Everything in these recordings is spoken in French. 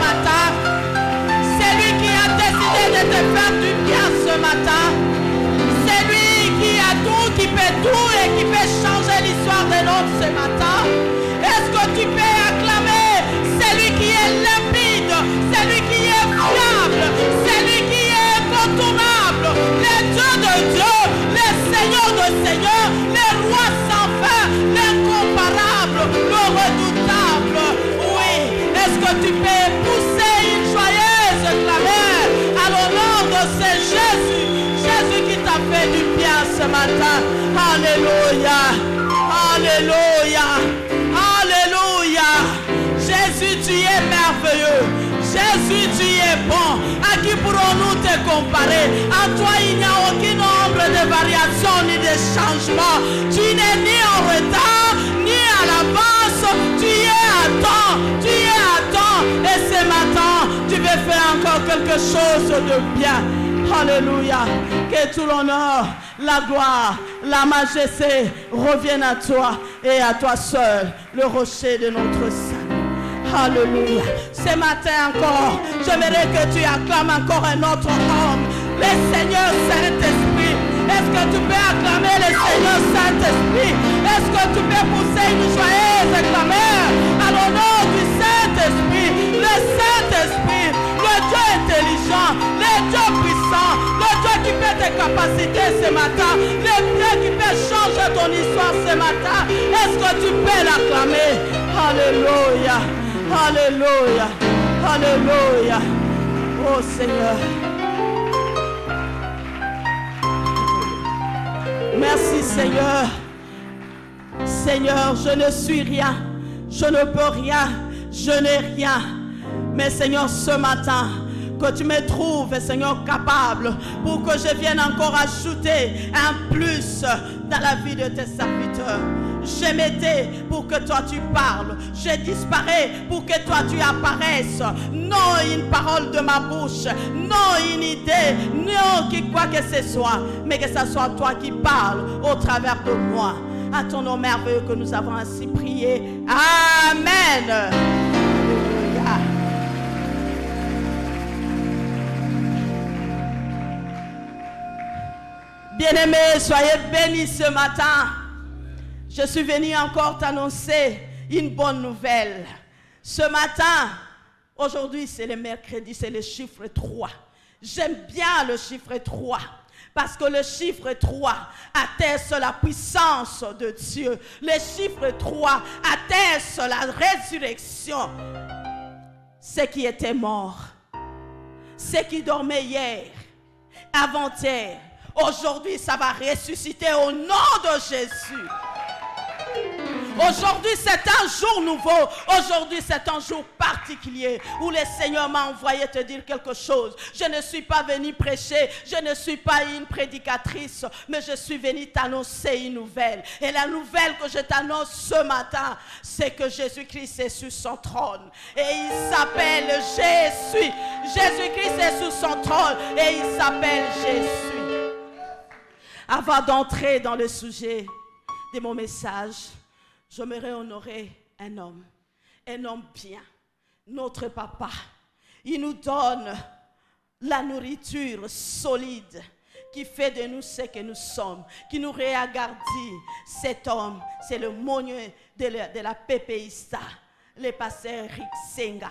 matin. C'est lui qui a décidé de te faire du bien ce matin. C'est lui qui a tout, qui fait tout et qui peut changer l'histoire de l'autre ce matin. Est-ce que tu peux acclamer? C'est lui qui est limpide, c'est lui qui est fiable, c'est lui qui est incontournable, le Dieu de Dieu, le Seigneur de Seigneur, le roi sans fin, l'incomparable, le redoutable. Oui, est-ce que tu peux pousser une joyeuse clameur à l'honneur de ce Jésus, Jésus qui t'a fait du bien ce matin. Alléluia, alléluia, alléluia. Jésus, tu es merveilleux. Jésus, tu es bon. À qui pourrons-nous te comparer? En toi, il n'y a aucune ombre de variation ni de changement. Tu n'es ni en retard, ni à l'avance. Tu es à temps. Tu es à temps. Et ce matin, tu veux faire encore quelque chose de bien. Alléluia. Que tout l'honneur, la gloire, la majesté reviennent à toi et à toi seul, le rocher de notre salut. Alléluia. Ce matin encore, j'aimerais que tu acclames encore un autre homme, le Seigneur Saint-Esprit. Est-ce que tu peux acclamer le Seigneur Saint-Esprit? Est-ce que tu peux pousser une joyeuse clameur à l'honneur du Saint-Esprit? Le Saint-Esprit, le Dieu intelligent, le Dieu puissant, le Dieu qui fait tes capacités ce matin, le Dieu qui peut changer ton histoire ce matin. Est-ce que tu peux l'acclamer? Alléluia. Alléluia, alléluia. Oh Seigneur. Merci Seigneur. Seigneur, je ne suis rien, je ne peux rien, je n'ai rien. Mais Seigneur, ce matin, que tu me trouves, Seigneur, capable pour que je vienne encore ajouter un plus dans la vie de tes serviteurs. Je m'étais pour que toi tu parles. Je disparais pour que toi tu apparaisses. Non une parole de ma bouche, non une idée, non quoi que ce soit, mais que ce soit toi qui parles au travers de moi. À ton nom merveilleux que nous avons ainsi prié. Amen. Alléluia. Bien-aimés, soyez bénis ce matin. Je suis venu encore t'annoncer une bonne nouvelle. Ce matin, aujourd'hui c'est le mercredi, c'est le chiffre 3. J'aime bien le chiffre 3 parce que le chiffre 3 atteste la puissance de Dieu. Le chiffre 3 atteste la résurrection. Ceux qui étaient morts, ceux qui dormaient hier, avant-hier, aujourd'hui ça va ressusciter au nom de Jésus. Aujourd'hui c'est un jour nouveau. Aujourd'hui c'est un jour particulier où le Seigneur m'a envoyé te dire quelque chose. Je ne suis pas venu prêcher, je ne suis pas une prédicatrice, mais je suis venu t'annoncer une nouvelle. Et la nouvelle que je t'annonce ce matin, c'est que Jésus-Christ est sur son trône. Et il s'appelle Jésus. Jésus-Christ est sur son trône et il s'appelle Jésus. Avant d'entrer dans le sujet de mon message, j'aimerais honorer un homme bien, notre papa. Il nous donne la nourriture solide qui fait de nous ce que nous sommes, qui nous réagardit. Cet homme, c'est le monnier de la PPISA, le pasteur Rick Senga,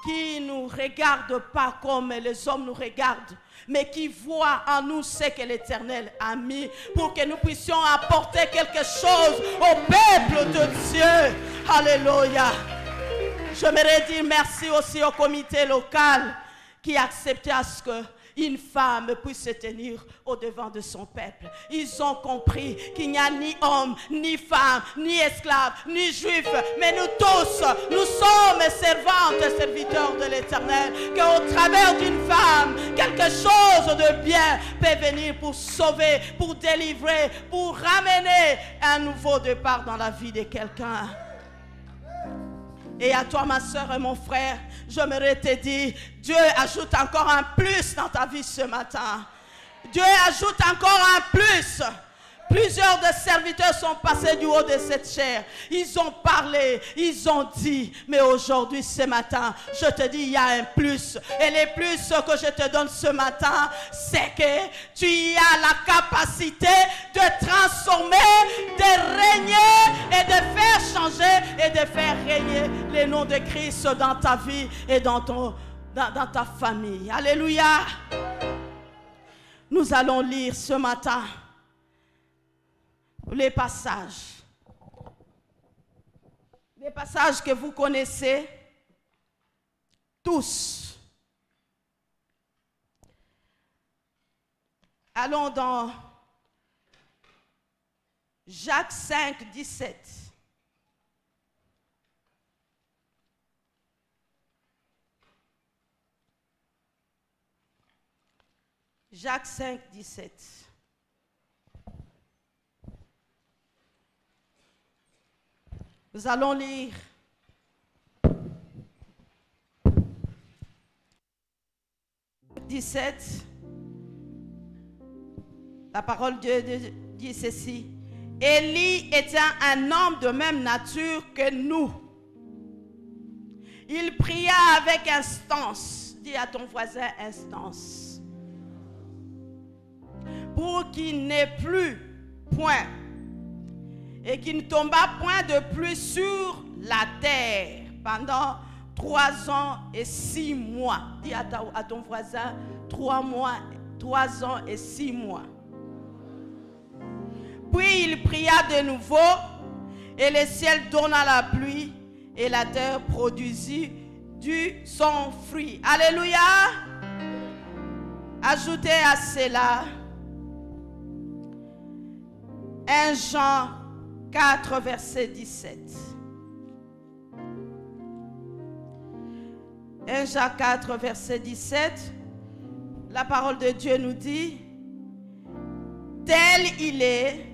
qui ne nous regarde pas comme les hommes nous regardent, mais qui voit en nous ce que l'Éternel a mis pour que nous puissions apporter quelque chose au peuple de Dieu. Alléluia. J'aimerais dire merci aussi au comité local qui a accepté à ce qu'une femme puisse se tenir au devant de son peuple. Ils ont compris qu'il n'y a ni homme, ni femme, ni esclave, ni juif, mais nous tous, nous sommes servantes et serviteurs de l'Éternel, qu'au travers d'une femme, quelque chose de bien peut venir pour sauver, pour délivrer, pour ramener un nouveau départ dans la vie de quelqu'un. Et à toi, ma soeur et mon frère, j'aimerais te dire, Dieu ajoute encore un plus dans ta vie ce matin. Dieu ajoute encore un plus. Plusieurs de serviteurs sont passés du haut de cette chair. Ils ont parlé, ils ont dit. Mais aujourd'hui, ce matin, je te dis, il y a un plus. Et les plus que je te donne ce matin, c'est que tu as la capacité de transformer, de régner et de faire changer et de faire régner le nom de Christ dans ta vie et dans ta famille. Alléluia. Nous allons lire ce matin les passages que vous connaissez tous. Allons dans Jacques 5, 17. Jacques 5, 17. Nous allons lire la parole de Dieu dit ceci. Élie était un homme de même nature que nous. Il pria avec instance. Dis à ton voisin instance. Pour qu'il n'ait plus point et qu'il ne tomba point de plus sur la terre pendant 3 ans et 6 mois. Dis à ton voisin 3 ans et 6 mois. Puis il pria de nouveau et le ciel donna la pluie et la terre produisit son fruit. Alléluia. Ajoutez à cela 1 Jean 4, verset 17. 1 Jean 4, verset 17. La parole de Dieu nous dit, tel il est,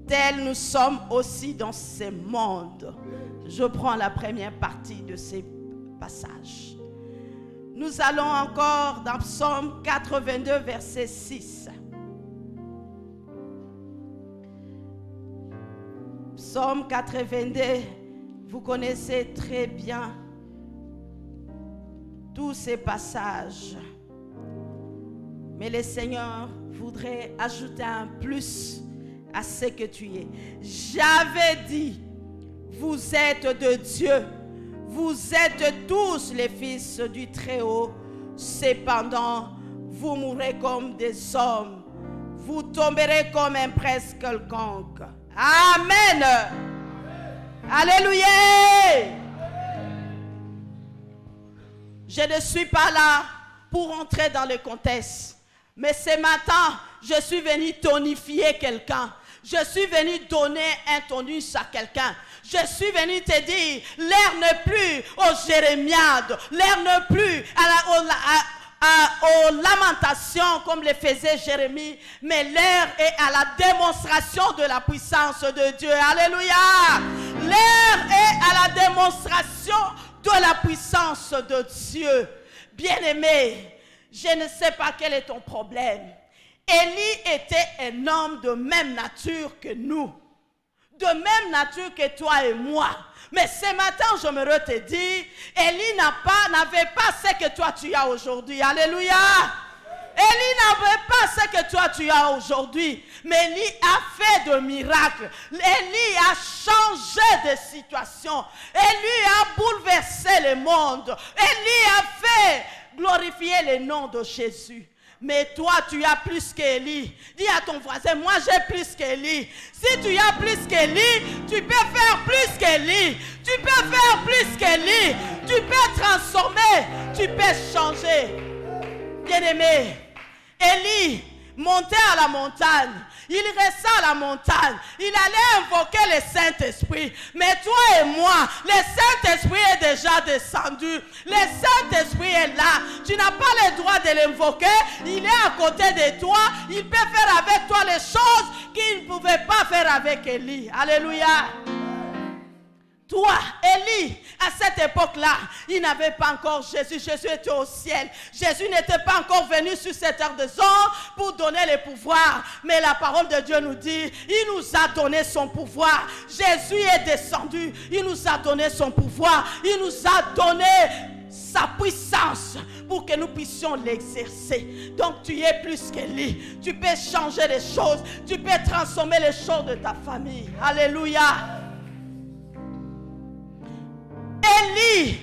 tel nous sommes aussi dans ce monde. Je prends la première partie de ces passages. Nous allons encore dans Psaume 82, verset 6. Psaume 82, vous connaissez très bien tous ces passages. Mais le Seigneur voudrait ajouter un plus à ce que tu es. J'avais dit, vous êtes de Dieu, vous êtes tous les fils du Très-Haut. Cependant, vous mourrez comme des hommes, vous tomberez comme un prince quelconque. Amen. Alléluia. Je ne suis pas là pour entrer dans le contexte. Mais ce matin, je suis venu tonifier quelqu'un. Je suis venu donner un tonus à quelqu'un. Je suis venu te dire, l'heure n'est plus aux jérémiades. L'heure n'est plus aux lamentations comme le faisait Jérémie, mais l'heure est à la démonstration de la puissance de Dieu. Alléluia. L'heure est à la démonstration de la puissance de Dieu. Bien-aimé, je ne sais pas quel est ton problème. Élie était un homme de même nature que nous, de même nature que toi et moi. Mais ce matin, j'aimerais te dire, Élie n'avait pas ce que toi tu as aujourd'hui. Alléluia. Élie n'avait pas ce que toi tu as aujourd'hui. Mais Élie a fait de miracles. Élie a changé de situation. Élie a bouleversé le monde. Élie a fait glorifier le nom de Jésus. Mais toi, tu as plus qu'Élie. Dis à ton voisin, moi j'ai plus qu'Élie. Si tu as plus qu'Élie, tu peux faire plus qu'Élie. Tu peux faire plus qu'Élie. Tu peux transformer. Tu peux changer. Bien-aimé, Élie montait à la montagne. Il restait à la montagne. Il allait invoquer le Saint-Esprit. Mais toi et moi, le Saint-Esprit est déjà descendu. Le Saint-Esprit est là. Tu n'as pas le droit de l'invoquer. Il est à côté de toi. Il peut faire avec toi les choses qu'il ne pouvait pas faire avec Élie. Alléluia. Toi, Élie, à cette époque-là, il n'avait pas encore Jésus. Jésus était au ciel. Jésus n'était pas encore venu sur cette terre de sang pour donner les pouvoirs. Mais la parole de Dieu nous dit, il nous a donné son pouvoir. Jésus est descendu. Il nous a donné son pouvoir. Il nous a donné sa puissance pour que nous puissions l'exercer. Donc tu es plus qu'Élie. Tu peux changer les choses. Tu peux transformer les choses de ta famille. Alléluia. Élie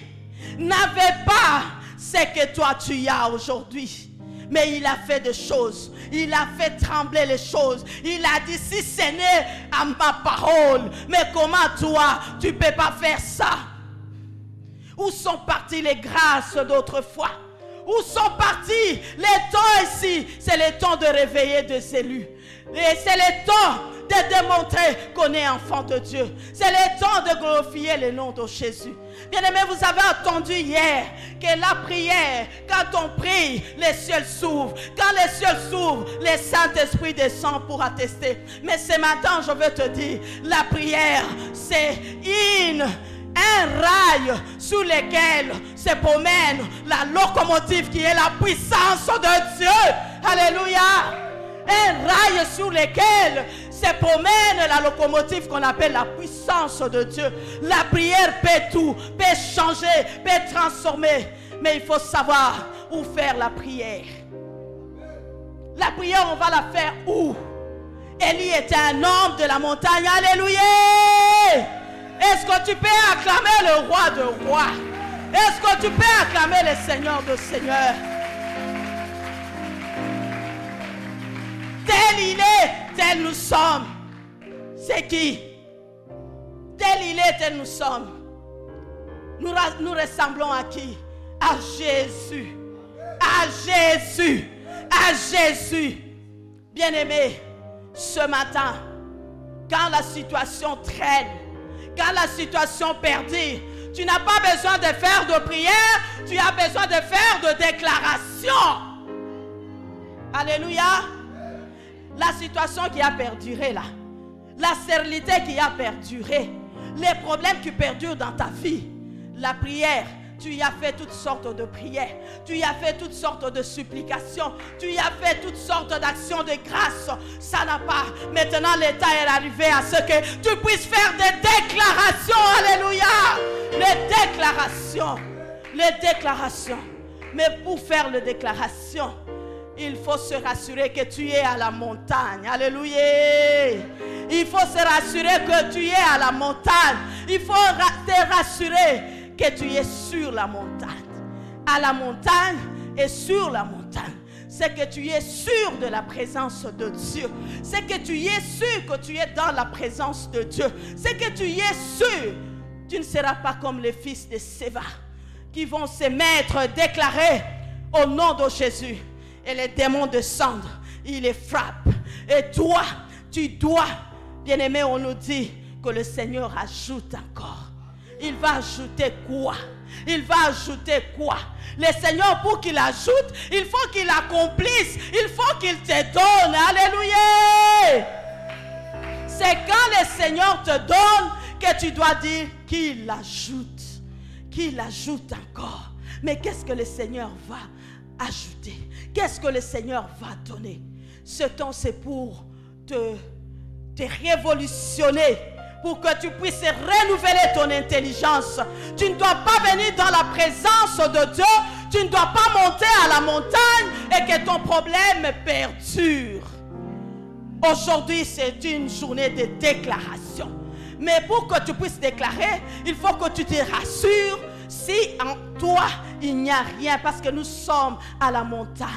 n'avait pas ce que toi tu as aujourd'hui. Mais il a fait des choses. Il a fait trembler les choses. Il a dit, si ce n'est à ma parole, mais comment toi, tu ne peux pas faire ça? Où sont parties les grâces d'autrefois? Où sont partis les temps ici? C'est le temps de réveiller des élus. Et c'est le temps de démontrer qu'on est enfant de Dieu. C'est le temps de glorifier le nom de Jésus. Bien-aimés, vous avez entendu hier que la prière, quand on prie, les cieux s'ouvrent. Quand les cieux s'ouvrent, le Saint-Esprit descend pour attester. Mais ce matin, je veux te dire, la prière, c'est un rail sur lequel se promène la locomotive qui est la puissance de Dieu. Alléluia. Un rail sur lequel se promène la locomotive qu'on appelle la puissance de Dieu. La prière peut tout, peut changer, peut transformer. Mais il faut savoir où faire la prière. La prière, on va la faire où? Élie était un homme de la montagne. Alléluia. Est-ce que tu peux acclamer le roi de rois? Est-ce que tu peux acclamer le Seigneur de seigneurs? Tel il est, tel nous sommes. C'est qui? Tel il est, tel nous sommes. Nous ressemblons à qui? À Jésus. À Jésus. À Jésus. Bien-aimé, ce matin, quand la situation traîne, quand la situation perdure, tu n'as pas besoin de faire de prière, tu as besoin de faire de déclaration. Alléluia. La situation qui a perduré là, la stérilité qui a perduré, les problèmes qui perdurent dans ta vie, la prière, tu y as fait toutes sortes de prières, tu y as fait toutes sortes de supplications, tu y as fait toutes sortes d'actions de grâce. Ça n'a pas. Maintenant, l'état est arrivé à ce que tu puisses faire des déclarations. Alléluia. Les déclarations. Les déclarations. Mais pour faire les déclarations, il faut se rassurer que tu es à la montagne. Alléluia. Il faut se rassurer que tu es à la montagne. Il faut te rassurer que tu es sur la montagne. À la montagne et sur la montagne. C'est que tu es sûr de la présence de Dieu. C'est que tu es sûr que tu es dans la présence de Dieu. C'est que tu es sûr. Tu ne seras pas comme les fils de Séva qui vont se mettre déclarer au nom de Jésus. Et les démons descendent. Ils les frappent. Et toi, tu dois, bien-aimé, on nous dit que le Seigneur ajoute encore. Il va ajouter quoi? Il va ajouter quoi? Le Seigneur, pour qu'il ajoute, il faut qu'il accomplisse. Il faut qu'il te donne. Alléluia. C'est quand le Seigneur te donne que tu dois dire qu'il ajoute. Qu'il ajoute encore. Mais qu'est-ce que le Seigneur va ajouter? Qu'est-ce que le Seigneur va donner? Ce temps, c'est pour te révolutionner, pour que tu puisses renouveler ton intelligence. Tu ne dois pas venir dans la présence de Dieu. Tu ne dois pas monter à la montagne et que ton problème perdure. Aujourd'hui, c'est une journée de déclaration. Mais pour que tu puisses déclarer, il faut que tu te rassures si en toi, il n'y a rien, parce que nous sommes à la montagne.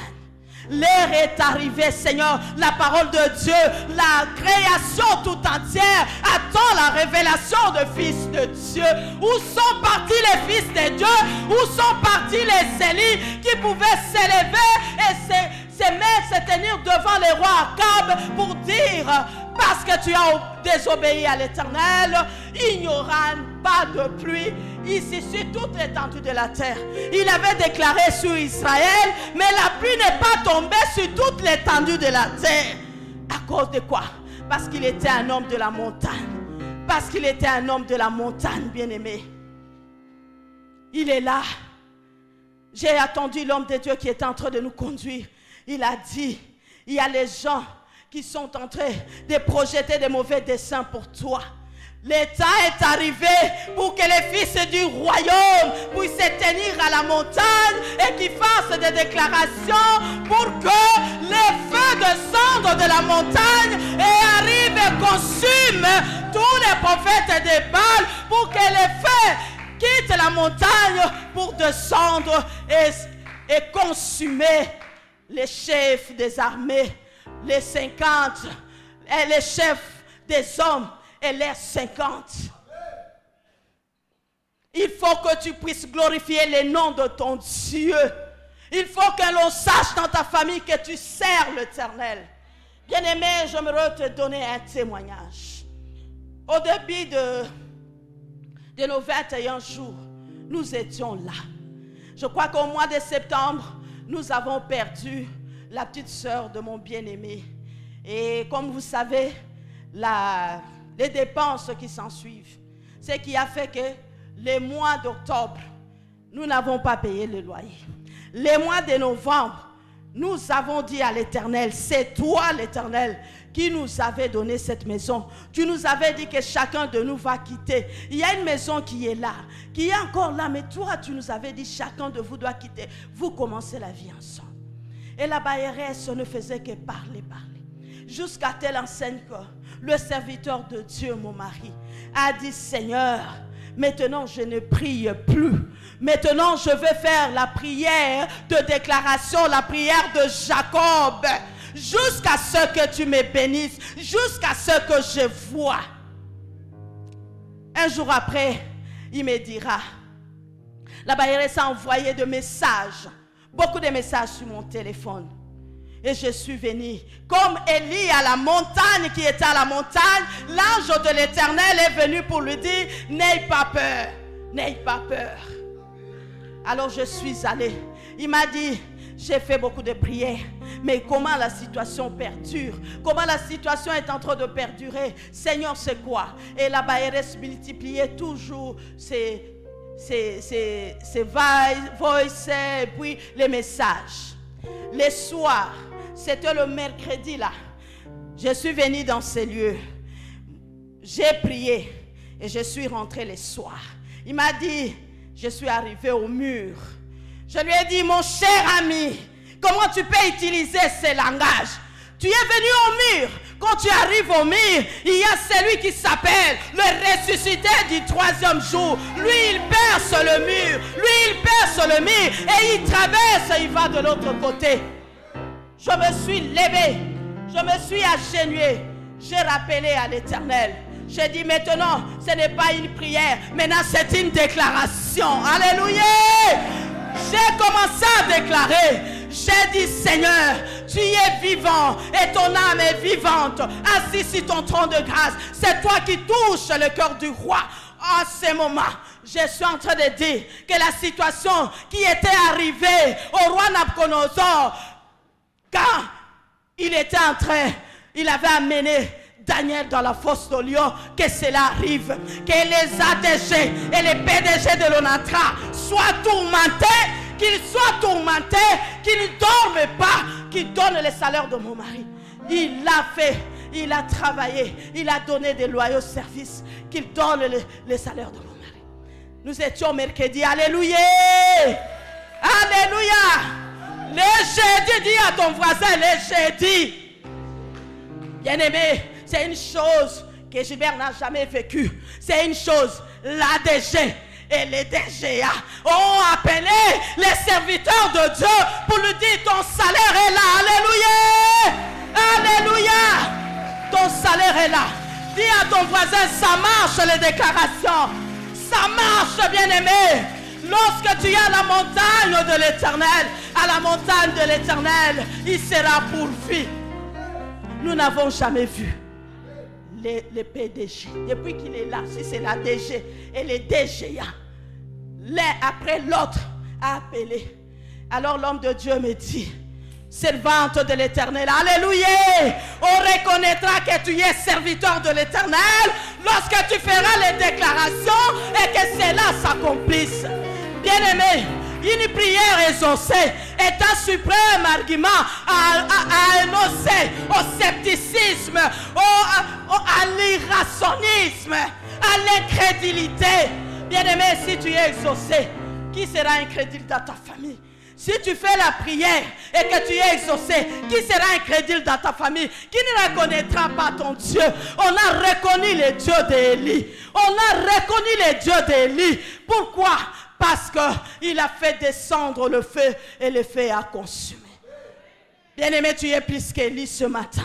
L'heure est arrivée, Seigneur. La parole de Dieu, la création tout entière attend la révélation de fils de Dieu. Où sont partis les fils de Dieu? Où sont partis les Élis qui pouvaient s'élever et se tenir devant les rois Akab pour dire, parce que tu as désobéi à l'Éternel, il n'y aura pas de pluie ici sur toute l'étendue de la terre. Il avait déclaré sur Israël, mais la pluie n'est pas tombée sur toute l'étendue de la terre. À cause de quoi? Parce qu'il était un homme de la montagne. Parce qu'il était un homme de la montagne, bien-aimé. Il est là. J'ai attendu l'homme de Dieu qui était en train de nous conduire. Il a dit, il y a les gens qui sont en train de projeter des mauvais desseins pour toi. Le temps est arrivé pour que les fils du royaume puissent se tenir à la montagne et qu'ils fassent des déclarations pour que les feux descendent de la montagne et arrivent et consument tous les prophètes des Baals pour que les feux quittent la montagne pour descendre et consumer les chefs des armées, les 50 et les chefs des hommes et les 50. Il faut que tu puisses glorifier le nom de ton Dieu. Il faut que l'on sache dans ta famille que tu sers l'Éternel. Bien-aimé, j'aimerais te donner un témoignage. Au début de nos 21 jours, nous étions là. Je crois qu'au mois de septembre, nous avons perdu la petite sœur de mon bien-aimé. Et comme vous savez, les dépenses qui s'en suivent, ce qui a fait que les mois d'octobre, nous n'avons pas payé le loyer. Les mois de novembre, nous avons dit à l'Éternel, c'est toi l'Éternel qui nous avait donné cette maison. Tu nous avais dit que chacun de nous va quitter. Il y a une maison qui est là, qui est encore là, mais toi tu nous avais dit chacun de vous doit quitter. Vous commencez la vie ensemble. Et la bailleresse ne faisait que parler. Jusqu'à telle enseigne que le serviteur de Dieu, mon mari, a dit, Seigneur, maintenant je ne prie plus. Maintenant je vais faire la prière de déclaration, la prière de Jacob, jusqu'à ce que tu me bénisses, jusqu'à ce que je vois. Un jour après, il me dira, la bailleresse a envoyé des messages, beaucoup de messages sur mon téléphone. Et je suis venu, comme Élie à la montagne, qui était à la montagne, l'ange de l'Éternel est venu pour lui dire, n'aie pas peur, n'aie pas peur. Alors je suis allé, il m'a dit, j'ai fait beaucoup de prières, mais comment la situation perdure, comment la situation est en train de perdurer, Seigneur c'est quoi? Et la bailleresse multipliait toujours ses voices et puis les messages. Les soirs, c'était le mercredi là, je suis venu dans ces lieux, j'ai prié et je suis rentré les soirs. Il m'a dit, je suis arrivé au mur. Je lui ai dit, mon cher ami, comment tu peux utiliser ce langage? Tu es venu au mur. Quand tu arrives au mur, il y a celui qui s'appelle le ressuscité du troisième jour. Lui, il perce le mur. Lui, il perce le mur et il traverse et il va de l'autre côté. Je me suis levé. Je me suis agenouillé. J'ai rappelé à l'Éternel. J'ai dit maintenant, ce n'est pas une prière. Maintenant, c'est une déclaration. Alléluia. J'ai commencé à déclarer. J'ai dit, Seigneur, tu es vivant et ton âme est vivante. Assis sur ton trône de grâce, c'est toi qui touches le cœur du roi. En ce moment, je suis en train de dire que la situation qui était arrivée au roi Nabuchodonosor, quand il était en train, il avait amené Daniel dans la fosse de lion, que cela arrive, que les ADG et les PDG de l'ONATRA soient tourmentés, qu'ils soient tourmentés, qu'ils ne dorment pas, qu'ils donnent les salaires de mon mari. Il l'a fait, il a travaillé, il a donné des loyaux services, qu'il donne les salaires de mon mari. Nous étions mercredi, alléluia, alléluia. Les jeudis, dis à ton voisin, les jeudis. Bien-aimé, c'est une chose que Gilbert n'a jamais vécue. C'est une chose, l'ADG et les DGA ont appelé les serviteurs de Dieu pour lui dire ton salaire est là. Alléluia. Alléluia. Ton salaire est là. Dis à ton voisin, ça marche les déclarations. Ça marche, bien-aimé. Lorsque tu es à la montagne de l'Éternel, à la montagne de l'Éternel, il sera pourvu. Nous n'avons jamais vu les PDG. Depuis qu'il est là, si c'est la DG et les DGA, l'un après l'autre a appelé. Alors l'homme de Dieu me dit, servante de l'Éternel. Alléluia. On reconnaîtra que tu es serviteur de l'Éternel lorsque tu feras les déclarations et que cela s'accomplisse. Bien-aimé, une prière exaucée est un suprême argument à énoncer au scepticisme, à l'irrationalisme, à l'incrédulité. Bien-aimé, si tu es exaucé, qui sera incrédule dans ta famille? Si tu fais la prière et que tu es exaucé, qui sera incrédule dans ta famille? Qui ne reconnaîtra pas ton Dieu? On a reconnu les dieux d'Élie. On a reconnu les dieux d'Élie. Pourquoi? Parce qu'il a fait descendre le feu et le feu a consumé. Bien-aimé, tu es plus qu'Élie ce matin.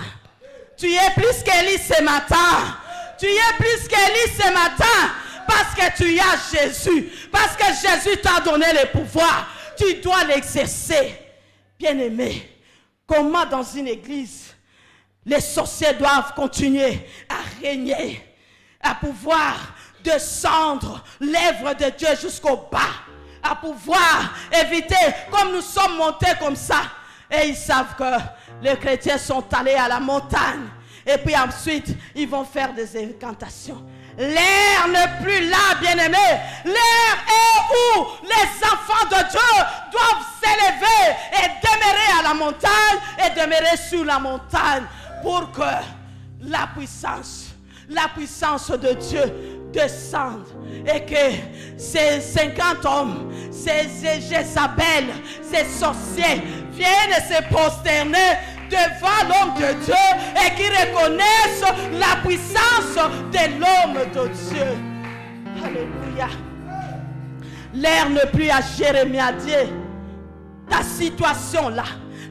Tu es plus qu'Élie ce matin. Tu es plus qu'Élie ce matin. Parce que tu as Jésus. Parce que Jésus t'a donné le pouvoir. Tu dois l'exercer. Bien-aimé, comment dans une église, les sorciers doivent continuer à régner, à pouvoir descendre l'œuvre de Dieu jusqu'au bas, à pouvoir éviter, comme nous sommes montés comme ça, et ils savent que les chrétiens sont allés à la montagne, et puis ensuite, ils vont faire des incantations. L'air n'est plus là, bien-aimé. L'air est où les enfants de Dieu doivent s'élever et demeurer à la montagne et demeurer sur la montagne pour que la puissance de Dieu descende et que ces 50 hommes, ces Jézabel, ces sorciers viennent se prosterner devant l'homme de Dieu et qui reconnaissent la puissance de l'homme de Dieu. Alléluia. L'air n'est plus à Jérémie a dit, ta situation là,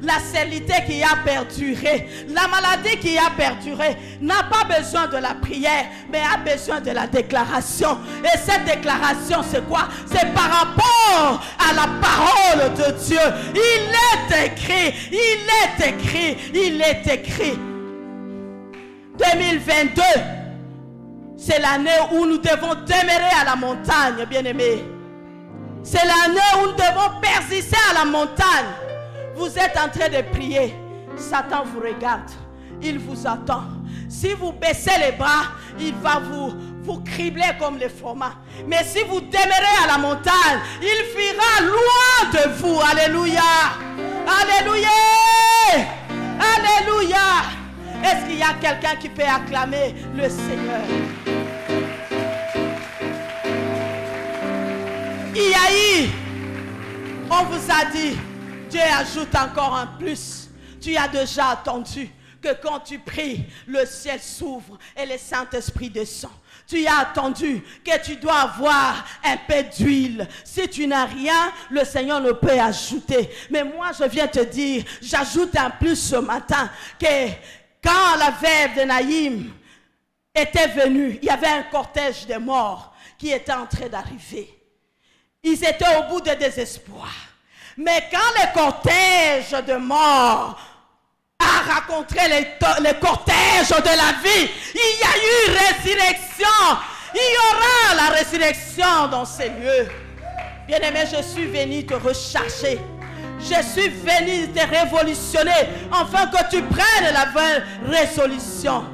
la stérilité qui a perduré, la maladie qui a perduré, n'a pas besoin de la prière, mais a besoin de la déclaration. Et cette déclaration, c'est quoi? C'est par rapport à la parole de Dieu. Il est écrit, il est écrit, il est écrit. 2022, c'est l'année où nous devons demeurer à la montagne, bien-aimés. C'est l'année où nous devons persister à la montagne. Vous êtes en train de prier. Satan vous regarde. Il vous attend. Si vous baissez les bras, il va vous cribler comme les fromages. Mais si vous demeurez à la montagne, il fuira loin de vous. Alléluia. Alléluia. Alléluia. Est-ce qu'il y a quelqu'un qui peut acclamer le Seigneur? Iaï, on vous a dit, Dieu ajoute encore un plus. Tu as déjà attendu que quand tu pries, le ciel s'ouvre et le Saint-Esprit descend. Tu as attendu que tu dois avoir un peu d'huile. Si tu n'as rien, le Seigneur ne peut ajouter. Mais moi, je viens te dire, j'ajoute un plus ce matin, que quand la veuve de Naïm était venue, il y avait un cortège de morts qui était en train d'arriver. Ils étaient au bout de désespoir. Mais quand le cortège de mort a rencontré le cortège de la vie, il y a eu résurrection. Il y aura la résurrection dans ces lieux. Bien-aimé, je suis venu te recharger. Je suis venu te révolutionner afin que tu prennes la bonne résolution.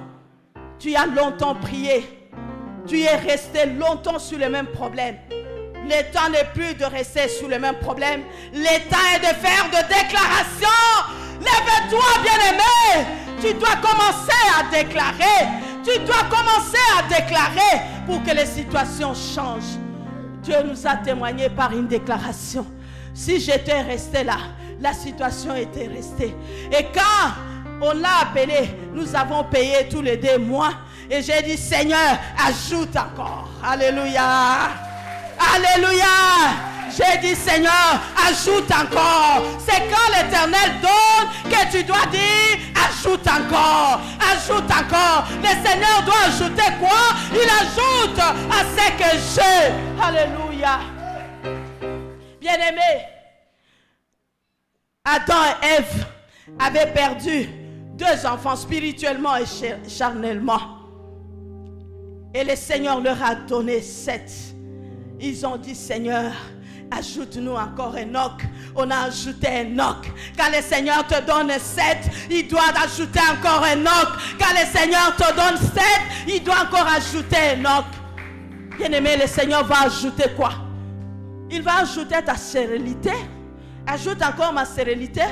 Tu as longtemps prié. Tu es resté longtemps sur le même problème. Le temps n'est plus de rester sur le même problème. Le temps est de faire des déclarations. Lève-toi, bien-aimé. Tu dois commencer à déclarer. Tu dois commencer à déclarer pour que les situations changent. Dieu nous a témoigné par une déclaration. Si j'étais resté là, la situation était restée. Et quand on l'a appelé, nous avons payé tous les 2 mois. Et j'ai dit, Seigneur, ajoute encore. Alléluia. Alléluia. J'ai dit, Seigneur, ajoute encore. C'est quand l'Éternel donne que tu dois dire, ajoute encore. Ajoute encore. Le Seigneur doit ajouter quoi? Il ajoute à ce que j'ai. Alléluia. Bien-aimé, Adam et Ève avaient perdu 2 enfants spirituellement et charnellement. Et le Seigneur leur a donné 7. Ils ont dit, Seigneur, Ajoute-nous encore Enoch. On a ajouté Enoch. Quand le Seigneur te donne 7, il doit ajouter encore Enoch. Quand le Seigneur te donne 7, il doit encore ajouter Enoch. Bien-aimé, le Seigneur va ajouter quoi? Il va ajouter ta stérilité. Ajoute encore ma stérilité.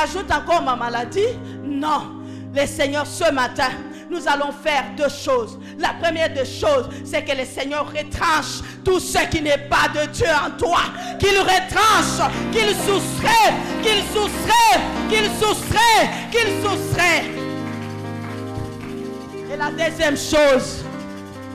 Ajoute encore ma maladie. Non. Le Seigneur, ce matin, nous allons faire 2 choses. La première des choses, c'est que le Seigneur retranche tout ce qui n'est pas de Dieu en toi. Qu'il retranche, qu'il soustrait, qu'il soustrait, qu'il soustrait, qu'il soustrait. Et la deuxième chose,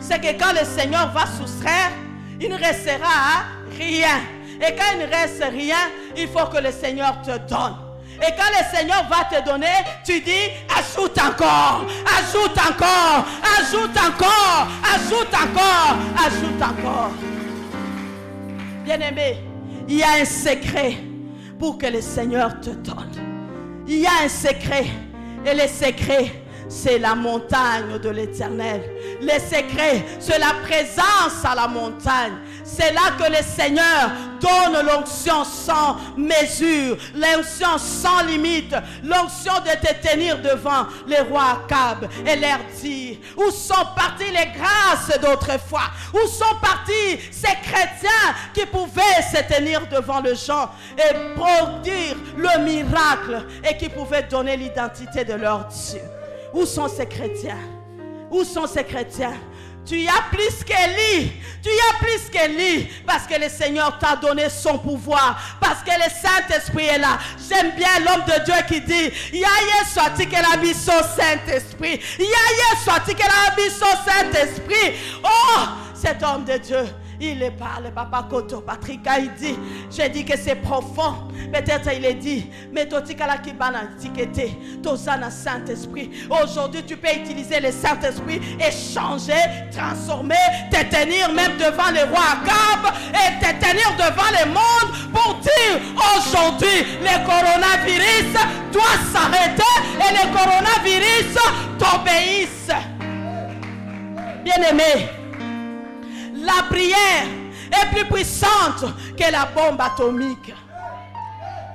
c'est que quand le Seigneur va soustraire, il ne restera rien. Et quand il ne reste rien, il faut que le Seigneur te donne. Et quand le Seigneur va te donner, tu dis, ajoute encore, ajoute encore, ajoute encore, ajoute encore, ajoute encore. Bien-aimé, il y a un secret pour que le Seigneur te donne. Il y a un secret. Et le secret, c'est la montagne de l'Éternel. Le secret, c'est la présence à la montagne. C'est là que le Seigneur donne l'onction sans mesure, l'onction sans limite, l'onction de te tenir devant les rois Akab et leur dire, où sont parties les grâces d'autrefois? Où sont partis ces chrétiens qui pouvaient se tenir devant les gens et produire le miracle et qui pouvaient donner l'identité de leur Dieu? Où sont ces chrétiens? Où sont ces chrétiens? Tu y as plus qu'Élie. Tu y as plus qu'Élie. Parce que le Seigneur t'a donné son pouvoir. Parce que le Saint-Esprit est là. J'aime bien l'homme de Dieu qui dit, Yahya soit-il que la vie son Saint-Esprit. Yahya soit-il que la vie son Saint-Esprit. Oh, cet homme de Dieu, il parle, Papa Koto, Patrick, il dit, j'ai dit que c'est profond. Peut-être il est dit, mais Totikala Kibana Tikete, Tosana Saint-Esprit. Aujourd'hui, tu peux utiliser le Saint-Esprit et changer, transformer, te tenir même devant les rois Akab et te tenir devant le monde pour dire, aujourd'hui, le coronavirus doit s'arrêter et le coronavirus t'obéisse. Bien-aimé, la prière est plus puissante que la bombe atomique.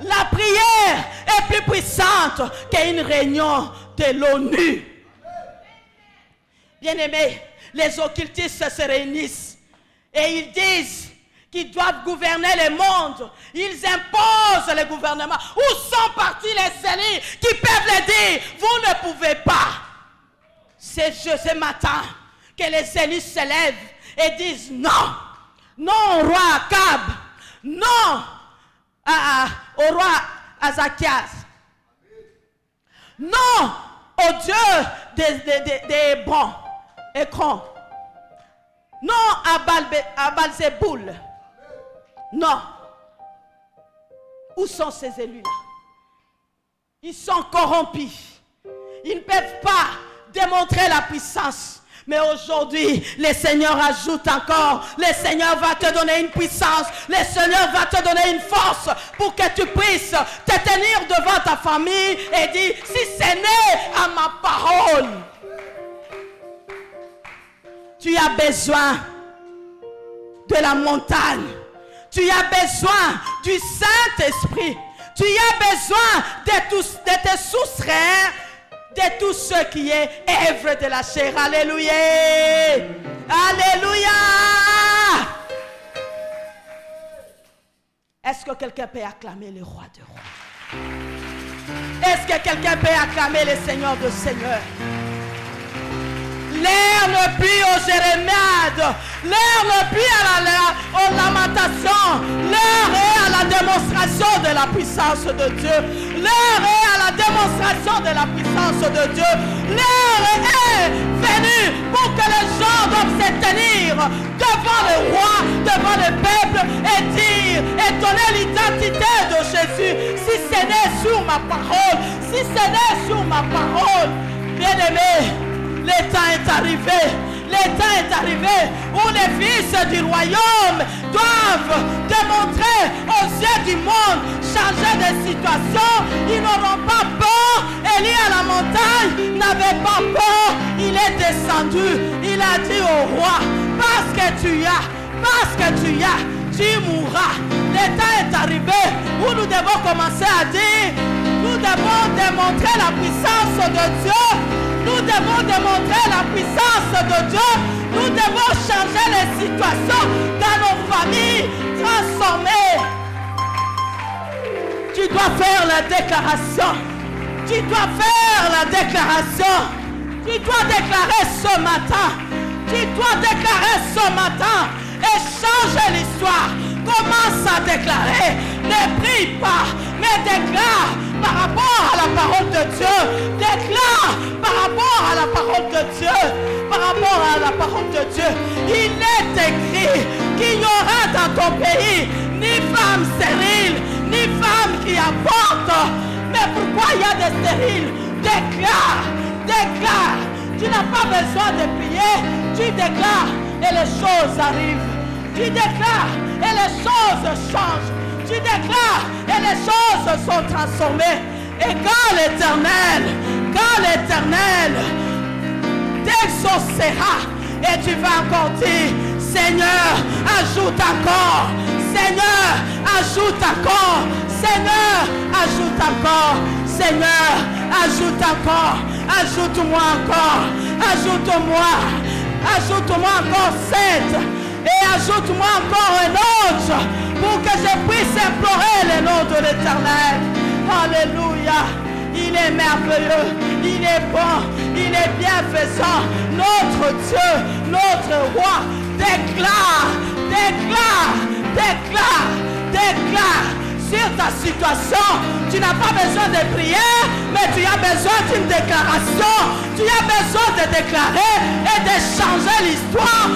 La prière est plus puissante qu'une réunion de l'ONU. Bien-aimés, les occultistes se réunissent et ils disent qu'ils doivent gouverner le monde. Ils imposent le gouvernement. Où sont partis les élus qui peuvent le dire? Vous ne pouvez pas. C'est ce matin que les élus se lèvent et disent non, non au roi Akab, non au roi Azakias, non au Dieu des Hébrons, Écron, non à Balzéboul, non. Où sont ces élus-là? Ils sont corrompus, ils ne peuvent pas démontrer la puissance. Mais aujourd'hui, le Seigneur ajoute encore. Le Seigneur va te donner une puissance. Le Seigneur va te donner une force pour que tu puisses te tenir devant ta famille et dire, si c'est né à ma parole, tu as besoin de la montagne. Tu as besoin du Saint-Esprit. Tu as besoin de te soustraire de tout ce qui est œuvre de la chair. Alléluia. Alléluia. Est-ce que quelqu'un peut acclamer le roi des rois? Est-ce que quelqu'un peut acclamer le Seigneur de Seigneurs? L'air ne plus aux jérémiades, l'air ne plus aux lamentations, l'air est à la démonstration de la puissance de Dieu, l'air est à la démonstration de la puissance de Dieu, l'air est venu pour que les gens doivent se tenir devant le roi, devant le peuple et dire et donner l'identité de Jésus. Si c'est né sur ma parole, si c'est né sur ma parole, bien-aimé, le temps est arrivé. Le temps est arrivé où les fils du royaume doivent démontrer aux yeux du monde, changer de situation. Ils n'auront pas peur. Élie à la montagne n'avait pas peur. Il est descendu. Il a dit au roi, parce que tu as, tu mourras. Le temps est arrivé où nous devons commencer à dire, nous devons démontrer la puissance de Dieu. Nous devons démontrer la puissance de Dieu. Nous devons changer les situations dans nos familles, transformer. Tu dois faire la déclaration. Tu dois faire la déclaration. Tu dois déclarer ce matin. Tu dois déclarer ce matin et changer l'histoire. Commence à déclarer. Ne prie pas, mais déclare par rapport à la parole de Dieu. Déclare par rapport à la parole de Dieu. Par rapport à la parole de Dieu. Il est écrit qu'il n'y aura dans ton pays ni femme stérile, ni femme qui avorte. Mais pourquoi il y a des stériles? Déclare, déclare. Tu n'as pas besoin de prier. Tu déclares et les choses arrivent. Tu déclares et les choses changent. Tu déclares et les choses sont transformées. Et quand l'Éternel t'exaucera, et tu vas encore dire, Seigneur, ajoute encore. Seigneur, ajoute encore. Seigneur, ajoute encore. Seigneur, ajoute encore. Ajoute-moi encore. Ajoute-moi. Ajoute-moi encore 7. Et ajoute-moi encore un autre pour que je puisse implorer le nom de l'Éternel. Alléluia. Il est merveilleux. Il est bon. Il est bienfaisant. Notre Dieu, notre roi. Déclare, déclare, déclare, déclare sur ta situation. Tu n'as pas besoin de prière, mais tu as besoin d'une déclaration. Tu as besoin de déclarer et de changer l'histoire,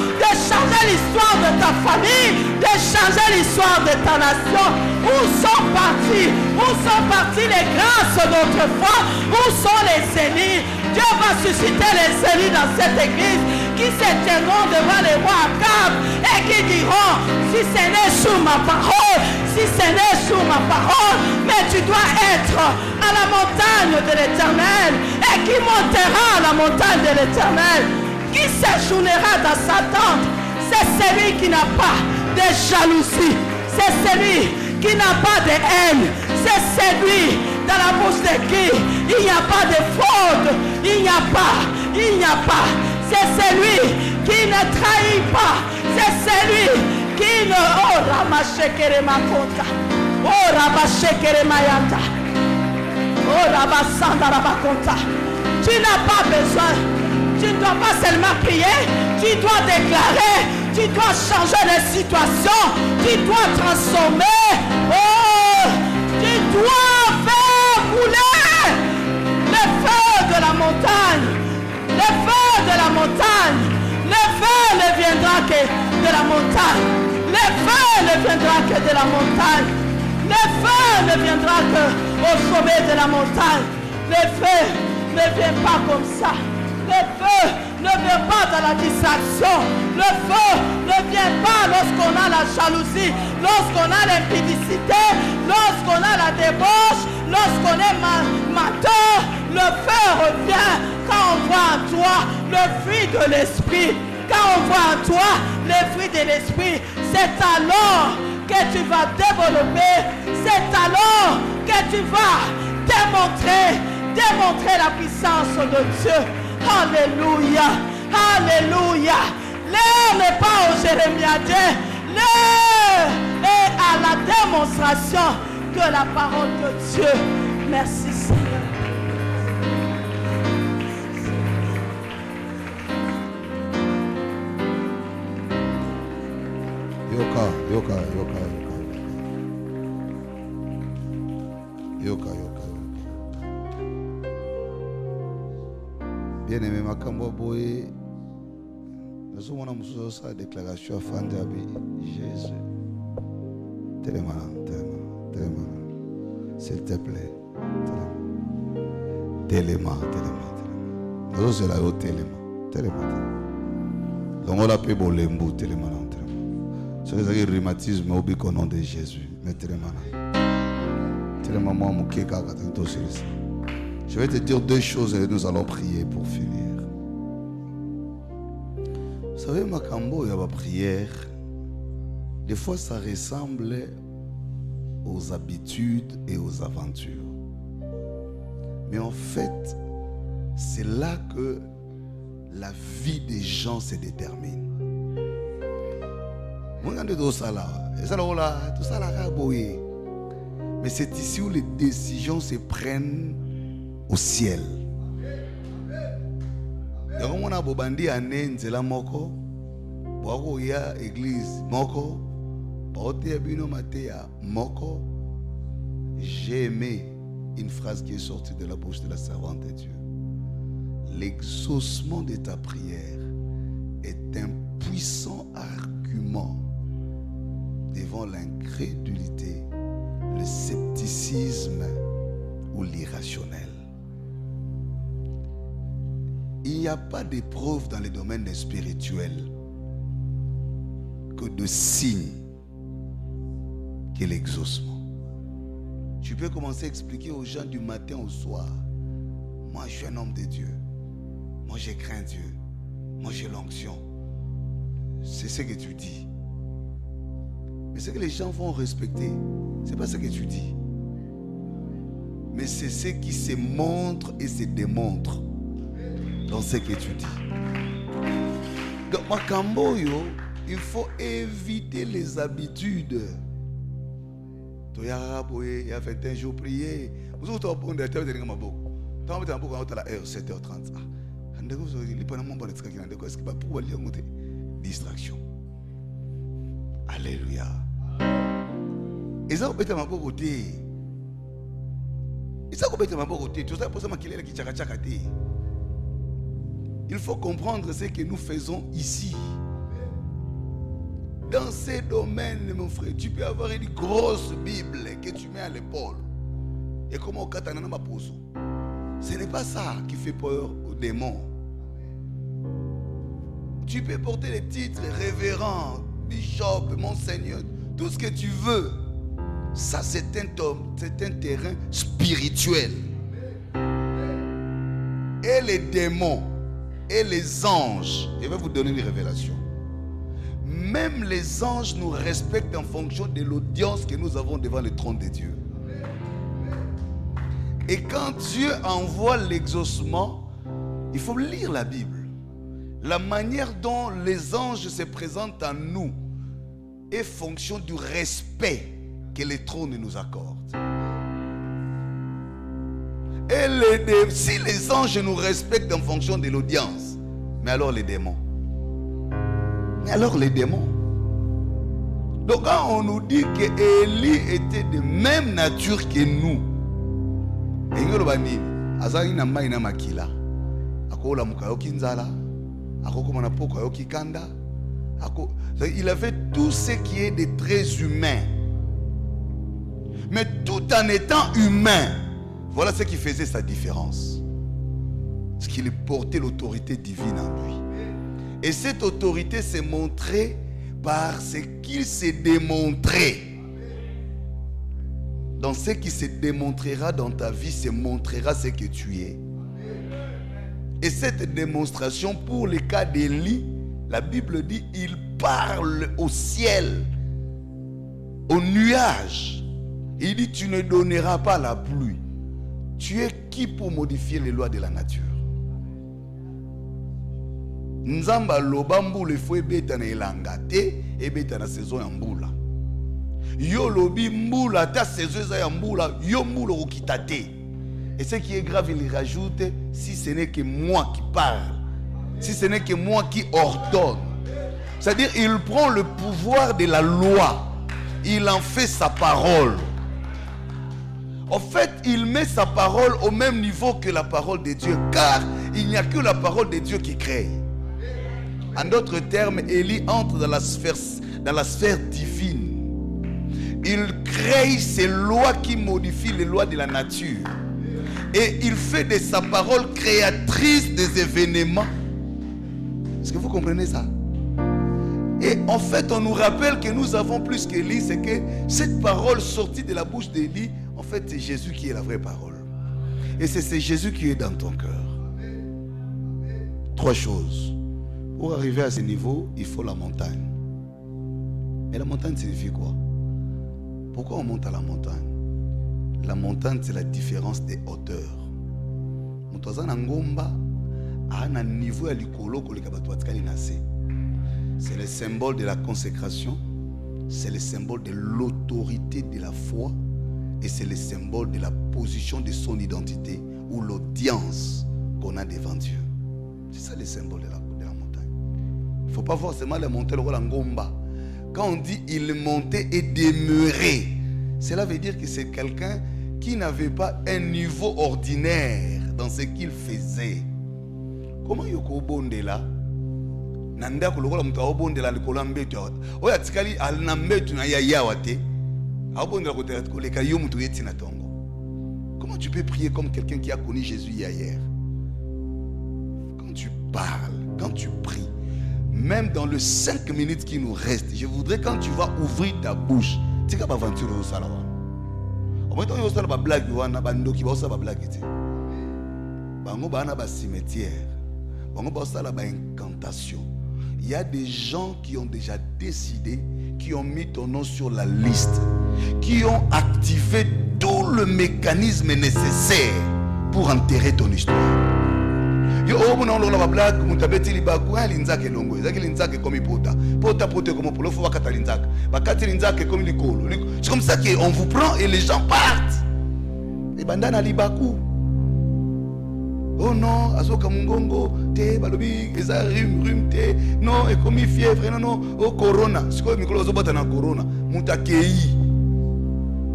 de ta famille, de changer l'histoire de ta nation. Où sont partis les grâces d'autrefois? Où sont les élus? Dieu va susciter les élus dans cette église qui se tiendront devant les rois Akab et qui diront, si ce n'est sous ma parole, si ce n'est sous ma parole, mais tu dois être à la montagne de l'Éternel. Et qui montera à la montagne de l'Éternel? Qui séjournera dans sa tente? C'est celui qui n'a pas de jalousie. C'est celui qui n'a pas de haine. C'est celui dans la bouche de qui il n'y a pas de faute. Il n'y a pas. C'est celui qui ne trahit pas. C'est celui qui ne... Oh, Ramashekere Makonta. Oh, Rabashekere Mayanta. Oh, Rabasanda Rabakonta. Tu n'as pas besoin. Tu ne dois pas seulement prier. Tu dois déclarer. Tu dois changer les situations. Tu dois transformer. Oh, tu dois faire couler le feu de la montagne. Le feu de la montagne. Le feu ne viendra que de la montagne. Le feu ne viendra que de la montagne. Le feu ne viendra que au sommet de la montagne. Le feu ne vient pas comme ça. Le feu ne vient pas dans la distraction. Le feu ne vient pas lorsqu'on a la jalousie, lorsqu'on a l'impudicité, lorsqu'on a la débauche, lorsqu'on est menteur. Le feu revient quand on voit en toi le fruit de l'esprit. Quand on voit en toi le fruit de l'esprit, c'est alors que tu vas développer. C'est alors que tu vas démontrer la puissance de Dieu. Alléluia. Alléluia. L'heure n'est pas au jérémiadien. L'heure est à la démonstration de la parole de Dieu. Merci Seigneur. Bien-aimé Makambo Boye, nous avons sa déclaration à Fandabi, Jésus. Tellement, s'il te plaît. Tellement. Nous sommes là au tellement. Donc on l'appelle Bolembo, tellement. C'est le rhumatisme au bic au nom de Jésus. Mais tellement moi, mon kéka, je vais te dire deux choses et nous allons prier pour finir. Vous savez, Makambo, il y a ma prière. Des fois, ça ressemble aux habitudes et aux aventures. Mais en fait, c'est là que la vie des gens se détermine. Mais c'est ici où les décisions se prennent au ciel. J'ai aimé une phrase qui est sortie de la bouche de la servante de Dieu. L'exaucement de ta prière est un puissant argument devant l'incrédulité, le scepticisme ou l'irrationnel. Il n'y a pas d'épreuve dans les domaines spirituels que de signes que l'exaucement. Tu peux commencer à expliquer aux gens du matin au soir: moi je suis un homme de Dieu, moi je crains Dieu, moi j'ai l'onction. C'est ce que tu dis. Mais ce que les gens vont respecter, ce n'est pas ce que tu dis, mais c'est ce qui se montre et se démontre dans ce que tu dis. Donc, Makamboyo, il faut éviter les habitudes. Il y a 21 jours prier. Vous avez 7h30. Distraction. Alléluia. Et ça, vous ma beauté. Et ça, vous ma beauté. Tout ça, pour ça, il faut comprendre ce que nous faisons ici. Dans ces domaines, mon frère, tu peux avoir une grosse Bible que tu mets à l'épaule. Et comment ma pose. Ce n'est pas ça qui fait peur aux démons. Tu peux porter les titres révérend, bishop, monseigneur, tout ce que tu veux. Ça, c'est un terrain spirituel. Et les démons et les anges, je vais vous donner une révélation. Même les anges nous respectent en fonction de l'audience que nous avons devant le trône de Dieu. Et quand Dieu envoie l'exaucement, il faut lire la Bible. La manière dont les anges se présentent à nous est fonction du respect que le trône nous accorde. Et si les anges nous respectent en fonction de l'audience, mais alors les démons. Donc quand on nous dit que Élie était de même nature que nous, il avait tout ce qui est de très humain. Mais tout en étant humain, voilà ce qui faisait sa différence. Ce qu'il portait l'autorité divine en lui. Et cette autorité s'est montrée par ce qu'il s'est démontré. Dans ce qui se démontrera dans ta vie, se montrera ce que tu es. Et cette démonstration, pour le cas d'Élie, la Bible dit, il parle au ciel, au nuage. Il dit, tu ne donneras pas la pluie. Tu es qui pour modifier les lois de la nature? Nzamba lobambu le fwe beta na elangate et beta na saison ya mbula. Yo lobi mbula ta saison ya mbula yo mbula okitate. Et ce qui est grave, il rajoute, si ce n'est que moi qui parle, si ce n'est que moi qui ordonne. C'est-à-dire, il prend le pouvoir de la loi, il en fait sa parole. En fait, il met sa parole au même niveau que la parole de Dieu, car il n'y a que la parole de Dieu qui crée. En d'autres termes, Élie entre dans la sphère divine. Il crée ces lois qui modifient les lois de la nature. Et il fait de sa parole créatrice des événements. Est-ce que vous comprenez ça? Et en fait, on nous rappelle que nous avons plus qu'Élie. C'est que cette parole sortie de la bouche d'Élie, en fait, c'est Jésus qui est la vraie parole. Et c'est Jésus qui est dans ton cœur. Trois choses. Pour arriver à ce niveau, il faut la montagne. Et la montagne signifie quoi? Pourquoi on monte à la montagne? La montagne, c'est la différence des hauteurs. C'est le symbole de la consécration, c'est le symbole de l'autorité de la foi et c'est le symbole de la position de son identité ou l'audience qu'on a devant Dieu. C'est ça le symbole de la montagne. Il ne faut pas voir seulement la montagne, quand on dit il montait et demeurait, cela veut dire que c'est quelqu'un qui n'avait pas un niveau ordinaire dans ce qu'il faisait. Comment yoko bonde là? Nanda kolokola mutu obonde la likola mbetu. Oya tikali alina mbetu na yaya wate. Obonde la kote koleka yo mutu yeti na tongo. Comment tu peux prier comme quelqu'un qui a connu Jésus hier? Quand tu parles, quand tu pries, même dans les 5 minutes qui nous restent, je voudrais quand tu vas ouvrir ta bouche, tu vas aventure au salawa. Au moins, tu vas faire des blagues, tu vas faire des blagues. Bango bana ba cimetière. Bango ba sala ba incantation. Il y a des gens qui ont déjà décidé, qui ont mis ton nom sur la liste, qui ont activé tout le mécanisme nécessaire pour enterrer ton histoire. Yo obuna on la blague mutabeti libaku linzake longo ezaki linzake comme pota comme pour le faut bakata linzake bakati linzake comme likolo. C'est comme ça qu'on vous prend et les gens partent. Et bandana libaku. Oh non, azoka mungongo te balobi eza rhume te non et comme fièvre non oh corona c'est quoi mikolo zobata na corona mutakei.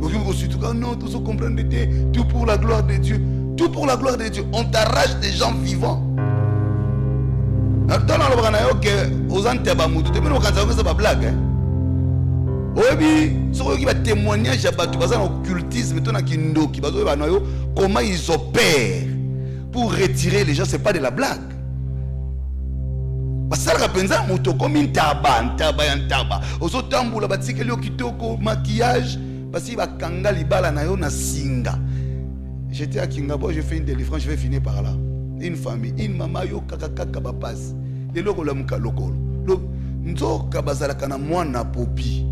Donc surtout quand non tout ça comprendre tout pour la gloire de Dieu. Tout pour la gloire de Dieu. On t'arrache des gens vivants. Dans la blague, comment ils opèrent pour retirer les gens, c'est pas de la blague. Parce que ça comme une maquillage parce qu'il va kanga libala na yo na singa. J'étais à Kingabo, j'ai fait une délivrance, je vais finir par là. Une famille, une maman yo kaka bapas. Les loko la muka lokolo. Donc nzo kabazala kana mwana popi.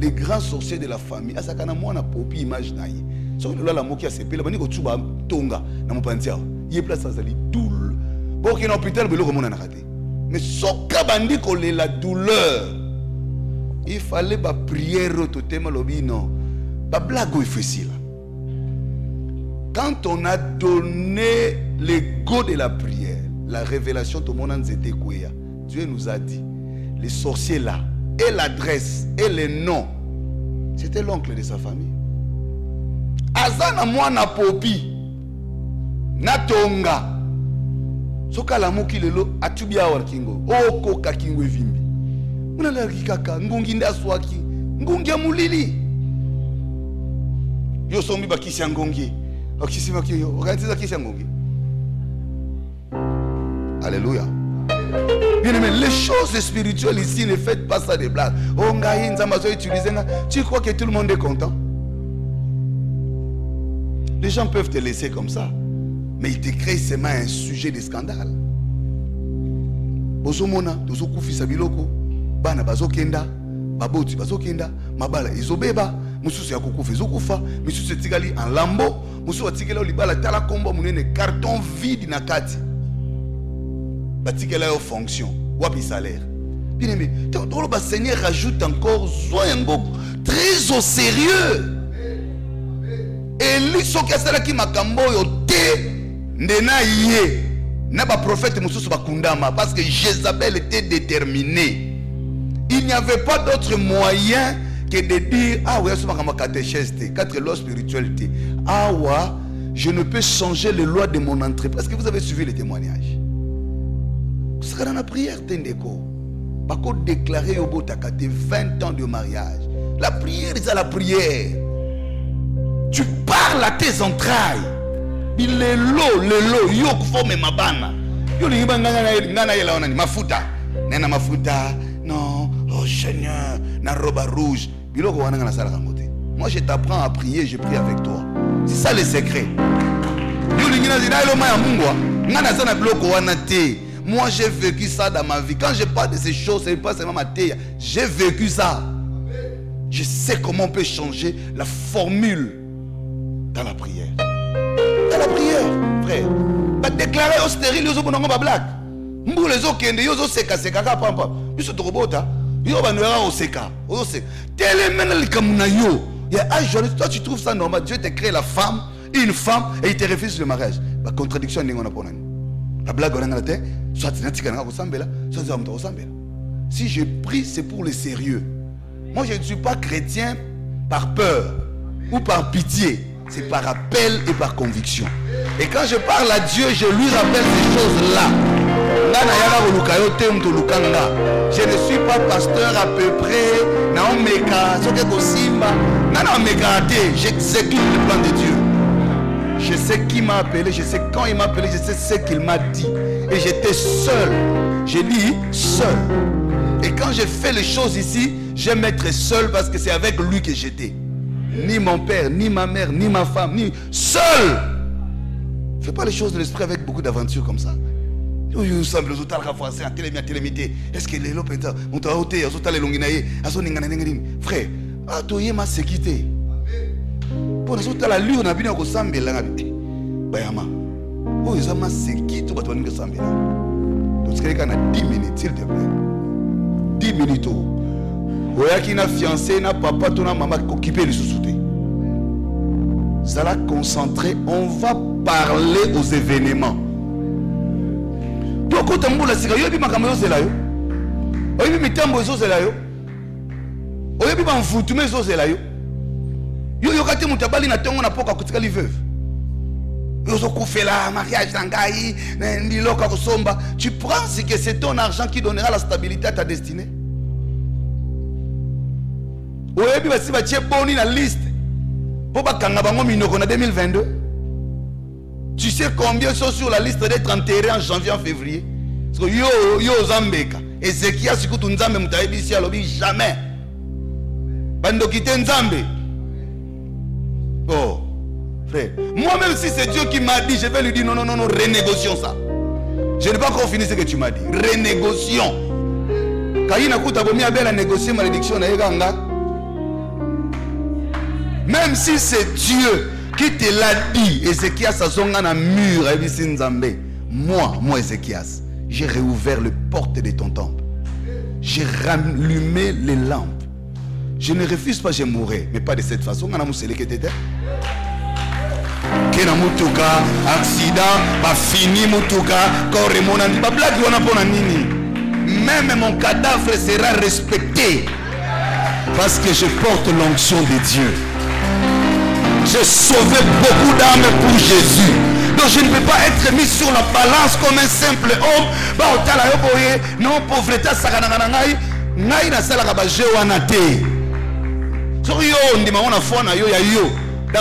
Les grands sorciers de la famille, asakana mwana popi image na ye. So la moki a sepela bani ko tsuba tonga na mopantia. Yé place azali doule. Bon ki na hôpital belo komona na raté. Mais soka bandi ko la douleur. Il fallait ba prière totem lobi non. Ba blague il facile. Quand on a donné le go de la prière, la révélation de mon anzete kouya, Dieu nous a dit, les sorciers là, et l'adresse, et le nom, c'était l'oncle de sa famille. Azana mwana popi, na tonga, soka la moki lelo, atubia warkingo, oko kakingo vimbi. Muna la kaka, ngungi nda swaki, ngungi ya mulili. Yo sombi bakisi ya ngungi. Alléluia. Bien aimé, les choses spirituelles ici ne faites pas ça des blagues. Tu crois que tout le monde est content? Les gens peuvent te laisser comme ça, mais ils te créent seulement un sujet de scandale. Bozomona, tozokufi sabiloko, bana bazokenda, baboti bazokenda, mabala izobeba. Mususu ya kukufa ezokufa, mususu etikali en lambeau, mususu atikela libala tala kombo munene carton vide na kati. Batikela yo fonction, wapi salaire. Bien aimé, le Seigneur rajoute encore soyez très au sérieux. Et lui soki asala ki makambo yo te ndena yé. Na ba prophète mususu bakundama parce que Jézabel était déterminée. Il n'y avait pas d'autre moyen que de dire ah ouais c'est ma catéchèse 4 lois spiritualité. Ah ouais, je ne peux changer les lois de mon entrée parce que vous avez suivi les témoignages. Vous serez dans la prière tendeko. Pas qu'on déclarer au bout de 20 ans de mariage. La prière c'est la prière. Tu parles à tes entrailles. Il est lo yo forme mabana. Yo li ngana yela onani mafuta. Nena mafuta. Non, oh Seigneur, na robe rouge. Moi je t'apprends à prier, je prie avec toi. C'est ça le secret. Moi j'ai vécu ça dans ma vie. Quand je parle de ces choses, c'est pas seulement ma tête. J'ai vécu ça. Je je sais comment on peut changer la formule dans la prière. Dans la prière, frère. Pas déclarer au stérile, aux bonhommes à blague. Mbou les autres qui ont seka seka pampa. Puis ce robota, yo banouera au seka. Au seka. Tellement le kamunayo. Il y a un jour, toi tu trouves ça normal. Dieu t'a créé la femme, une femme, et il te refuse le mariage. La contradiction n'est pas bonne. La blague on a la tête, soit tu n'as pas sambela, soit tu n'as pas sambela. Si je prie, c'est pour le sérieux. Moi, je ne suis pas chrétien par peur ou par pitié. C'est par appel et par conviction. Et quand je parle à Dieu, je lui rappelle ces choses-là. Je ne suis pas pasteur à peu près. J'exécute le plan de Dieu. Je sais qui m'a appelé, je sais quand il m'a appelé, je sais ce qu'il m'a dit. Et j'étais seul. J'ai dit seul. Et quand je fais les choses ici, j'aime être seul parce que c'est avec lui que j'étais. Ni mon père, ni ma mère, ni ma femme, ni seul. Fais pas les choses de l'esprit avec beaucoup d'aventure comme ça. Est-ce que les lopenta ont ôté, frère, atoye ma sécurité. Pour nous la lure n'a bien qu'au sambela. Bayama. Oh, ils ont ma sécurité pour toi, nous sambela. Donc, c'est qu'on a 10 minutes, s'il te plaît. 10 minutes. Oya qui n'a fiancé, n'a papa, ton maman qui occupé les sous-soutés. Ça l'a concentré. On va parler aux événements. Toi, quand tu as dit que tu as dit que tu as dit que tu as dit que tu as dit que tu as dit que tu as dit yo yokati mutabali na tongo na poka kutika li veuve. Yo zo kufela mariage dangai ndi loka kosomba. Tu penses que c'est ton argent qui donnera la stabilité à ta destinée? Oyebi basi ba tie boni na liste. Po ba kanga bango minoko na 2022. Tu sais combien sont sur la liste d'être enterrés en janvier en février? Parce que yo Zambeka. Ezekiel sikutu nzambe mutaibisi alobi jamais. Bando kite nzambe. Oh, frère. Moi-même, si c'est Dieu qui m'a dit, je vais lui dire non, non, non, non, renégocions ça. Je n'ai pas encore fini ce que tu m'as dit. Renégocions. Quand il a bien négocié malédiction, même si c'est Dieu qui te l'a dit, Ézéchias a son mur, moi, Ézéchias, j'ai réouvert les portes de ton temple. J'ai rallumé les lampes. Je ne refuse pas, je mourrai, mais pas de cette façon. On a moussé les quêtes. Kena mutuka, accident, ba fini mutuka, corps monandi, ba blague on a pour nini. Même mon cadavre sera respecté parce que je porte l'onction de Dieu. J'ai sauvé beaucoup d'âmes pour Jésus. Donc je ne peux pas être mis sur la balance comme un simple homme. Ba otala yo boye, non pauvreté sakana ngai, ngai na sala ka ba jewanate. Dans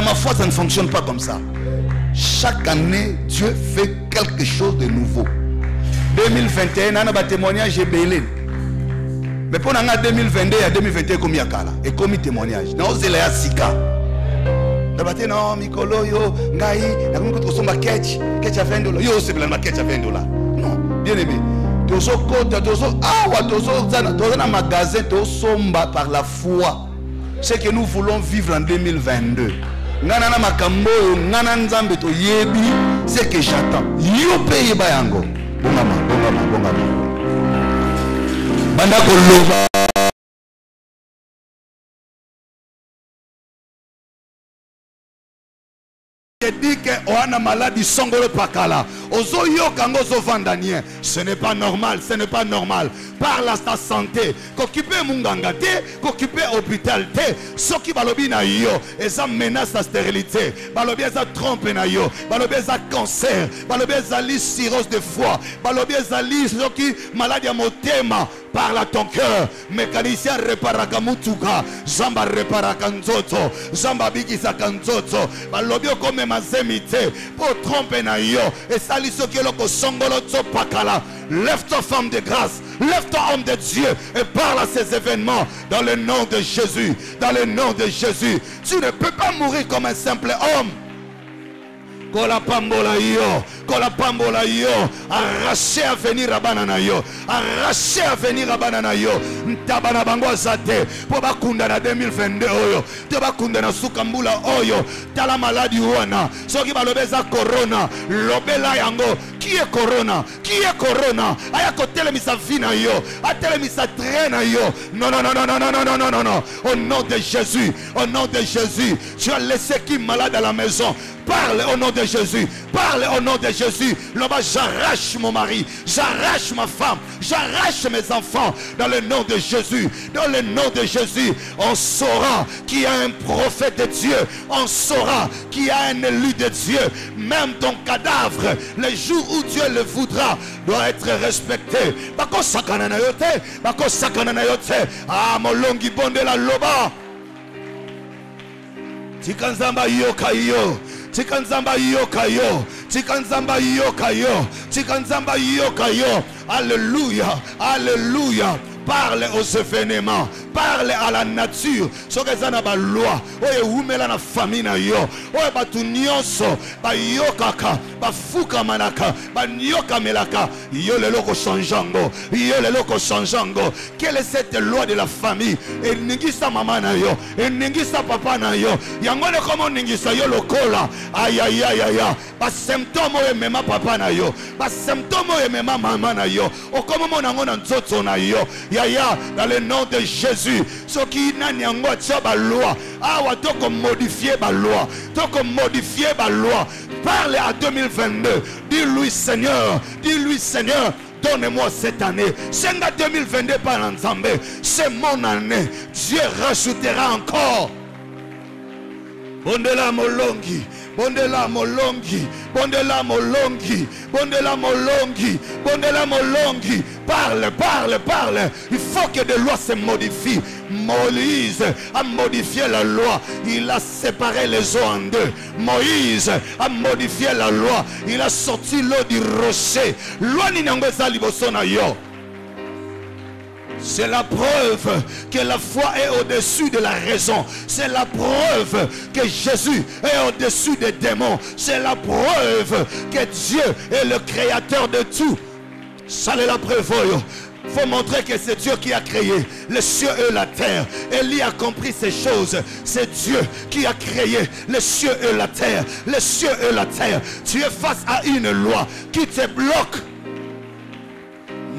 ma foi, ça ne fonctionne pas comme ça. Chaque année, Dieu fait quelque chose de nouveau. 2021, on a un témoignage belé. Mais pour 2022 et 2021, comme il y a et comme témoignage. Non, c'est la sika. Non, Mikolo, yo, ngai, na ketch a $20. Yo, c'est la ketch a $20. Non, bien aimé. Tozo kota, tozo awa, tozo zana magasin, tozo somba par la foi. C'est que nous voulons vivre en 2022. Nana makambo, nana nzambe to yebi, c'est que j'attends. Yo paye bayango. Bongama. Banda koloba. Je dis que on a maladie songolo pakala. Ozo yo kango zo vandanien. Ce n'est pas normal, ce n'est pas normal. Parle à ta santé. Qu'occuper munganga te, qu'occuper hôpital te. Ce qui balobi na yo, et ça menace la stérilité. Balobi ça trompe na yo. Balobi ça cancer. Balobi ça cirrhose de foie. Balobi ça ce qui maladie à motema. Parle à ton cœur. Mécanicien réparaka mutuka. Zamba réparaka nzoto. Zamba bigisa kanzoto. Balobi comme mazemite. Pour tromper na yo. Et ça liso qui est loko songolo tso pakala. Lève-toi femme de grâce. Lève-toi homme de Dieu. Et parle à ces événements. Dans le nom de Jésus. Dans le nom de Jésus. Tu ne peux pas mourir comme un simple homme. Kola pambola yo, kola pambola yo, arraché à venir à banana yo, arraché à venir à banana yo, ntabana bango azate, po bakunda na 2022 oyo, te bakunda na sukambula oyo, tala maladie wana, soki balobeza corona, lobela yango, qui est corona? Qui est corona? Aya ko telemisa vina yo, a telemisa traîne yo, non non non non non non non non non non, au nom de Jésus, au nom de Jésus, tu as laissé qui malade à la maison. Parle au nom de Jésus. Parle au nom de Jésus. Là-bas, j'arrache mon mari. J'arrache ma femme. J'arrache mes enfants. Dans le nom de Jésus. Dans le nom de Jésus. On saura qu'il y a un prophète de Dieu. On saura qu'il y a un élu de Dieu. Même ton cadavre, le jour où Dieu le voudra, doit être respecté. Bako sakana na yote. Bako sakana na yote. Ah, molongi bonde la loba. Tikanzamba yoka yo. Tikanzamba yoka yo. Tikanzamba yoka yo. Tikanzamba yoka yo. Alléluia. Alléluia. Parle aux événements. Parle à la nature. Sokezana ba loi. Oye umela na famille na yo. Oye batu nyonso. Ba yokaka. Ba fuka manaka. Ba nyoka melaka. Yo le loko chanjango. Yo le loko chanjango. Quelle est cette loi de la famille? Et ningisa mama na yo. Et ningisa papa na yo. Yangone komo ningisa yo lokola. Aïe aïe aïe aïe. Ba symptôme oye mema papa na yo. Ba symptôme oye mema mama na yo. Okomo monango na nzoto na yo. Yaya, dans le nom de Jésus, ce qui n'a pas de loi, awa toko modifier la loi, toko modifier la loi. Parle à 2022, dis-lui Seigneur, donne-moi cette année. C'est 2022 par l'ensemble, c'est mon année. Dieu rajoutera encore. Bondela molongi, bondela molongi, bondela molongi, bondela molongi, bondela molongi. Parle, parle, parle. Il faut que des lois se modifient. Moïse a modifié la loi. Il a séparé les eaux en deux. Moïse a modifié la loi. Il a sorti l'eau du rocher. Loi ni nangweza liboso na yo. C'est la preuve que la foi est au-dessus de la raison. C'est la preuve que Jésus est au-dessus des démons. C'est la preuve que Dieu est le créateur de tout. Ça est la preuve. Il faut montrer que c'est Dieu qui a créé les cieux et la terre. Élie a compris ces choses. C'est Dieu qui a créé les cieux et la terre. Les cieux et la terre. Tu es face à une loi qui te bloque.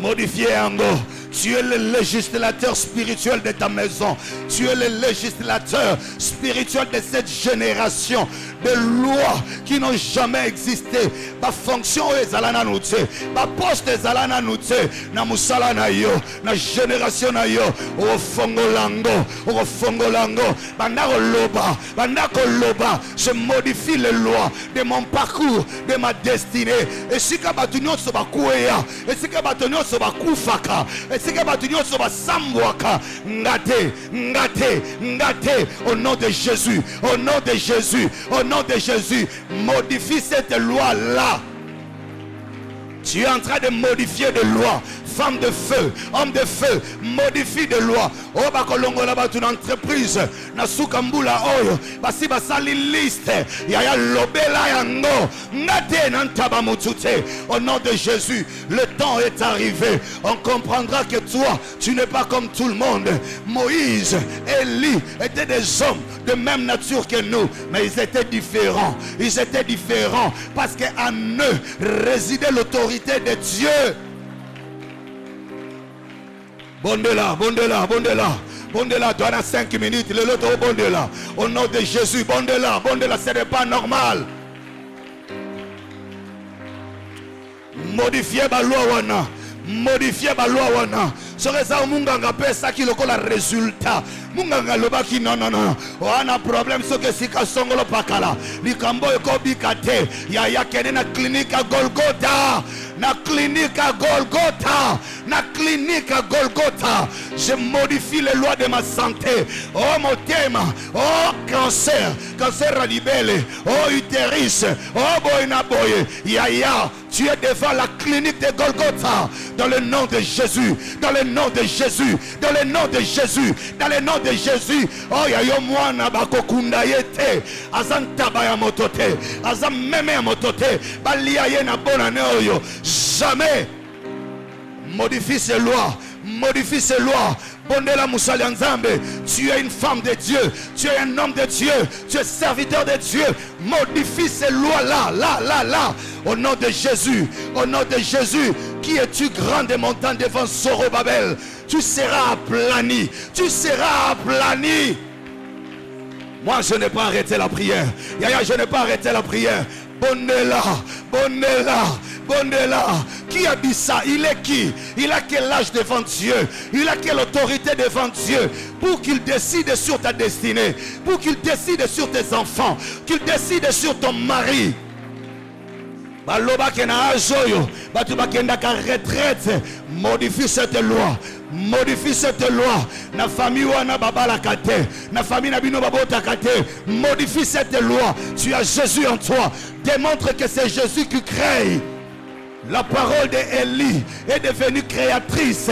Modifier en go. Tu es le législateur spirituel de ta maison. Tu es le législateur spirituel de cette génération de lois qui n'ont jamais existé. Ma fonction est zalana noute. Ma poste est zalana noute. Na musala na yo, na génération na yo. O fongolango, o fongolango. Bandako loba, bandako loba. Je modifie les lois de mon parcours, de ma destinée. Et si kabatunyo soba kueya, et si kabatunyo soba kufaka. Ngate, au nom de Jésus, au nom de Jésus, au nom de Jésus, modifie cette loi-là. Tu es en train de modifier des lois. Femme de feu, homme de feu, modifie des lois. Oh, bakolongo là-bas, une entreprise. Nasukambula oyo. Basi basali liste. Yaya lobela yango. Ngate nantaba mutute. Au nom de Jésus, le temps est arrivé. On comprendra que toi, tu n'es pas comme tout le monde. Moïse, Élie étaient des hommes de même nature que nous. Mais ils étaient différents. Ils étaient différents. Parce qu'en eux résidait l'autorité de Dieu. Bondela, bondela, bondela. Bondela, tu as 5 minutes. Le loto bondela. Au nom de Jésus, bondela, bondela, ce n'est pas normal. Modifier la loi wana. Modifier la loi wana. Serait ça munganga pesa qui le la résultat. Munganga lobaki non non non. On a problème ce que si ka songolo pakala. Likambo eko bikate. Ya kene na clinique à Golgotha. Na clinique à Golgotha. Na clinique à Golgotha. Je modifie les lois de ma santé. Oh mon thème. Oh cancer. Cancer radibelle. Oh utérus. Oh boyna boye. Ya Tu es devant la clinique de Golgotha. Dans le nom de Jésus. Dans le nom de Jésus. Dans le nom de Jésus. Dans le nom de Jésus. Oh ya yo mwana bakokunda yete. Azanta baya motote. Azam meme motote. Balia ye na bonane oyo. Jamais. Modifie ces lois. Modifie ces lois. Bondela Moussali Nzambe, tu es une femme de Dieu, tu es un homme de Dieu, tu es serviteur de Dieu. Modifie ces lois-là, là. Au nom de Jésus, au nom de Jésus, qui es-tu grand des montagnes devant Zorobabel? Tu seras aplani, tu seras aplani. Moi, je n'ai pas arrêté la prière. Yaya, je n'ai pas arrêté la prière. Bondela, Bondela, Bondela. Qui a dit ça? Il est qui? Il a quel âge devant Dieu? Il a quelle autorité devant Dieu? Pour qu'il décide sur ta destinée, pour qu'il décide sur tes enfants, qu'il décide sur ton mari. Baloba kena ajoyo, batuba kenda ka retraite. Modifie cette loi. Modifie cette loi. Na famille wana babala kate. Na famille na bino babota kate. Modifie cette loi. Tu as Jésus en toi. Démontre que c'est Jésus qui crée. La parole d'Élie est devenue créatrice.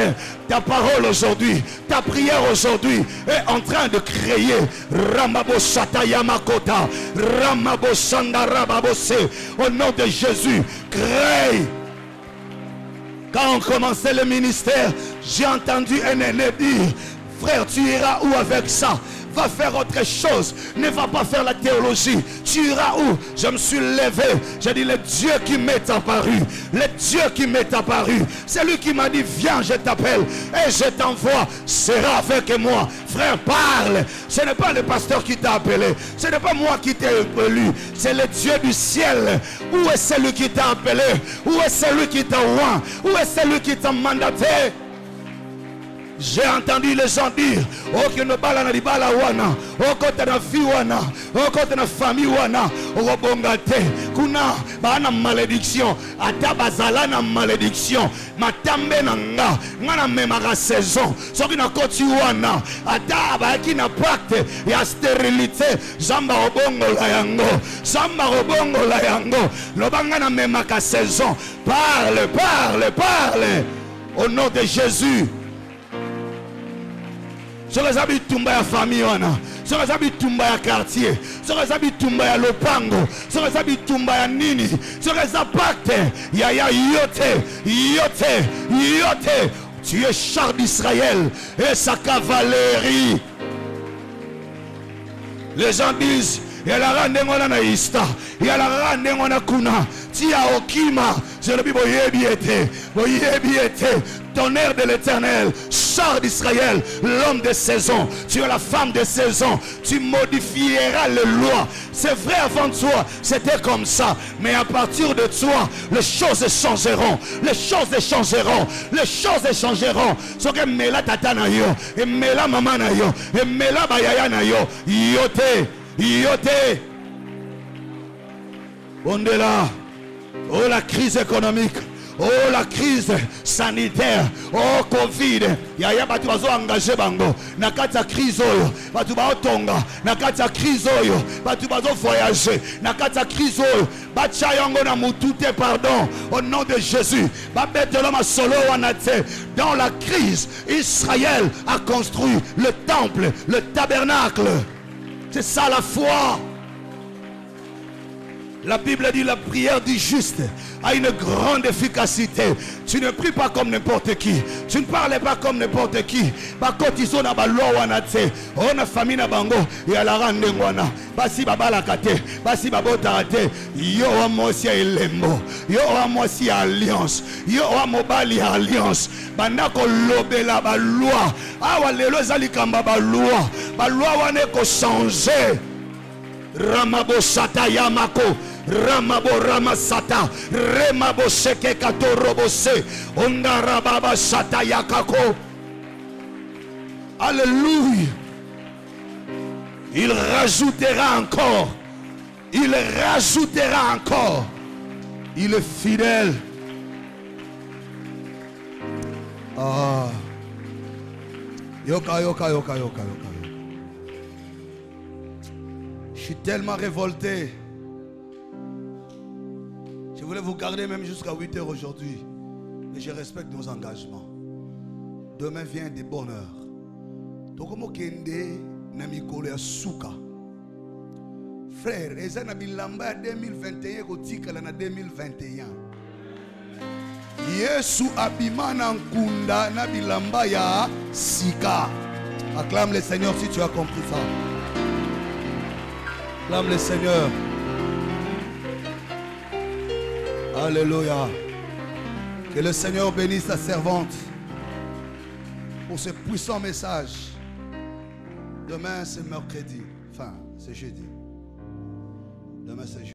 Ta parole aujourd'hui, ta prière aujourd'hui est en train de créer. Ramabo Shataya Makota, Ramabo Shandarababose. Au nom de Jésus, crée. Quand on commençait le ministère, j'ai entendu un aîné dire: frère, tu iras où avec ça? Va faire autre chose. Ne va pas faire la théologie. Tu iras où? Je me suis levé. J'ai dit: le Dieu qui m'est apparu. Le Dieu qui m'est apparu. C'est lui qui m'a dit: viens, je t'appelle et je t'envoie. Sera avec moi. Frère, parle. Ce n'est pas le pasteur qui t'a appelé. Ce n'est pas moi qui t'ai élu. C'est le Dieu du ciel. Où est celui qui t'a appelé? Où est celui qui t'a oint? Où est celui qui t'a mandaté? J'ai entendu les gens dire: oh, que ne bala na libala wana, oh, kote na fi wana, oh, kote na famille wana, oh, bongate, kuna, bana malédiction, ata bazala na malédiction, matambe na nga, ngana memara saison, soki na koti wana, ata abayaki na pacte, ya stérilité, zamba obongo la yango, zamba obongo la yango, lobanga na memaka saison. Parle, parle, parle, au nom de Jésus. Sur les habits de la famille, sur les habits de la quartier, sur les habits de la lopango, sur les habits de la nini, sur les impacts, yaya yote, yote, yote. Tu es char d'Israël et sa cavalerie. Les gens disent: il y a la randengona na ista, il y a la randengona kuna, tia okima, je le dis boyebiete, tonnerre de l'Éternel, char d'Israël, l'homme de saison, tu es la femme de saison, tu modifieras les lois. C'est vrai, avant toi, c'était comme ça, mais à partir de toi, les choses changeront, les choses changeront, les choses changeront. Ce que mela tata na yo, et mela mama na yo, et mela bayaya na yo, yote. Yote. Bondela. Oh, la crise économique. Oh, la crise sanitaire. Oh, Covid. Yaya batu bazo engagé bango. Nakata crise oyo. Batu ba otonga. Nakata crise oyo. Batu bazo voyager. Nakata crise oyo. Bacha yango na mutute pardon. Au nom de Jésus. Babete l'homme solo wanate. Dans la crise, Israël a construit le temple, le tabernacle. C'est ça la foi. La Bible dit: la prière du juste a une grande efficacité. Tu ne pries pas comme n'importe qui. Tu ne parles pas comme n'importe qui. Bakotiso na balwa wanate. On a famille na bango. Ya la rande ngwana. Basi babala kate. Basi babota kate. Yo wa mosi ya elembo. Yo wa mosi ya alliance. Yo wa mobali ya alliance. Bandako lobela balwa. Awa lelo zali kamba balwa. Balwa wane ko changer. Ramabo sata yamako. Ramabo ramasata. Remabo seke kato robose. Ondara baba sata yakako. Alléluia. Il rajoutera encore. Il rajoutera encore. Il est fidèle. Ah. Yoka, yoka, yoka, yoka, yoka. Je suis tellement révolté. Je voulais vous garder même jusqu'à 8 heures aujourd'hui. Mais je respecte nos engagements. Demain vient des bonheurs. Tokomo kende na mikolo ya suka. Frère, eza na bilamba 2021 kotikala na 2021. Yesu abimana nkunda na bilamba ya sika. Acclame le Seigneur si tu as compris ça. Acclame le Seigneur. Alléluia. Que le Seigneur bénisse sa servante pour ce puissant message. Demain c'est mercredi. Enfin, c'est jeudi. Demain c'est jeudi.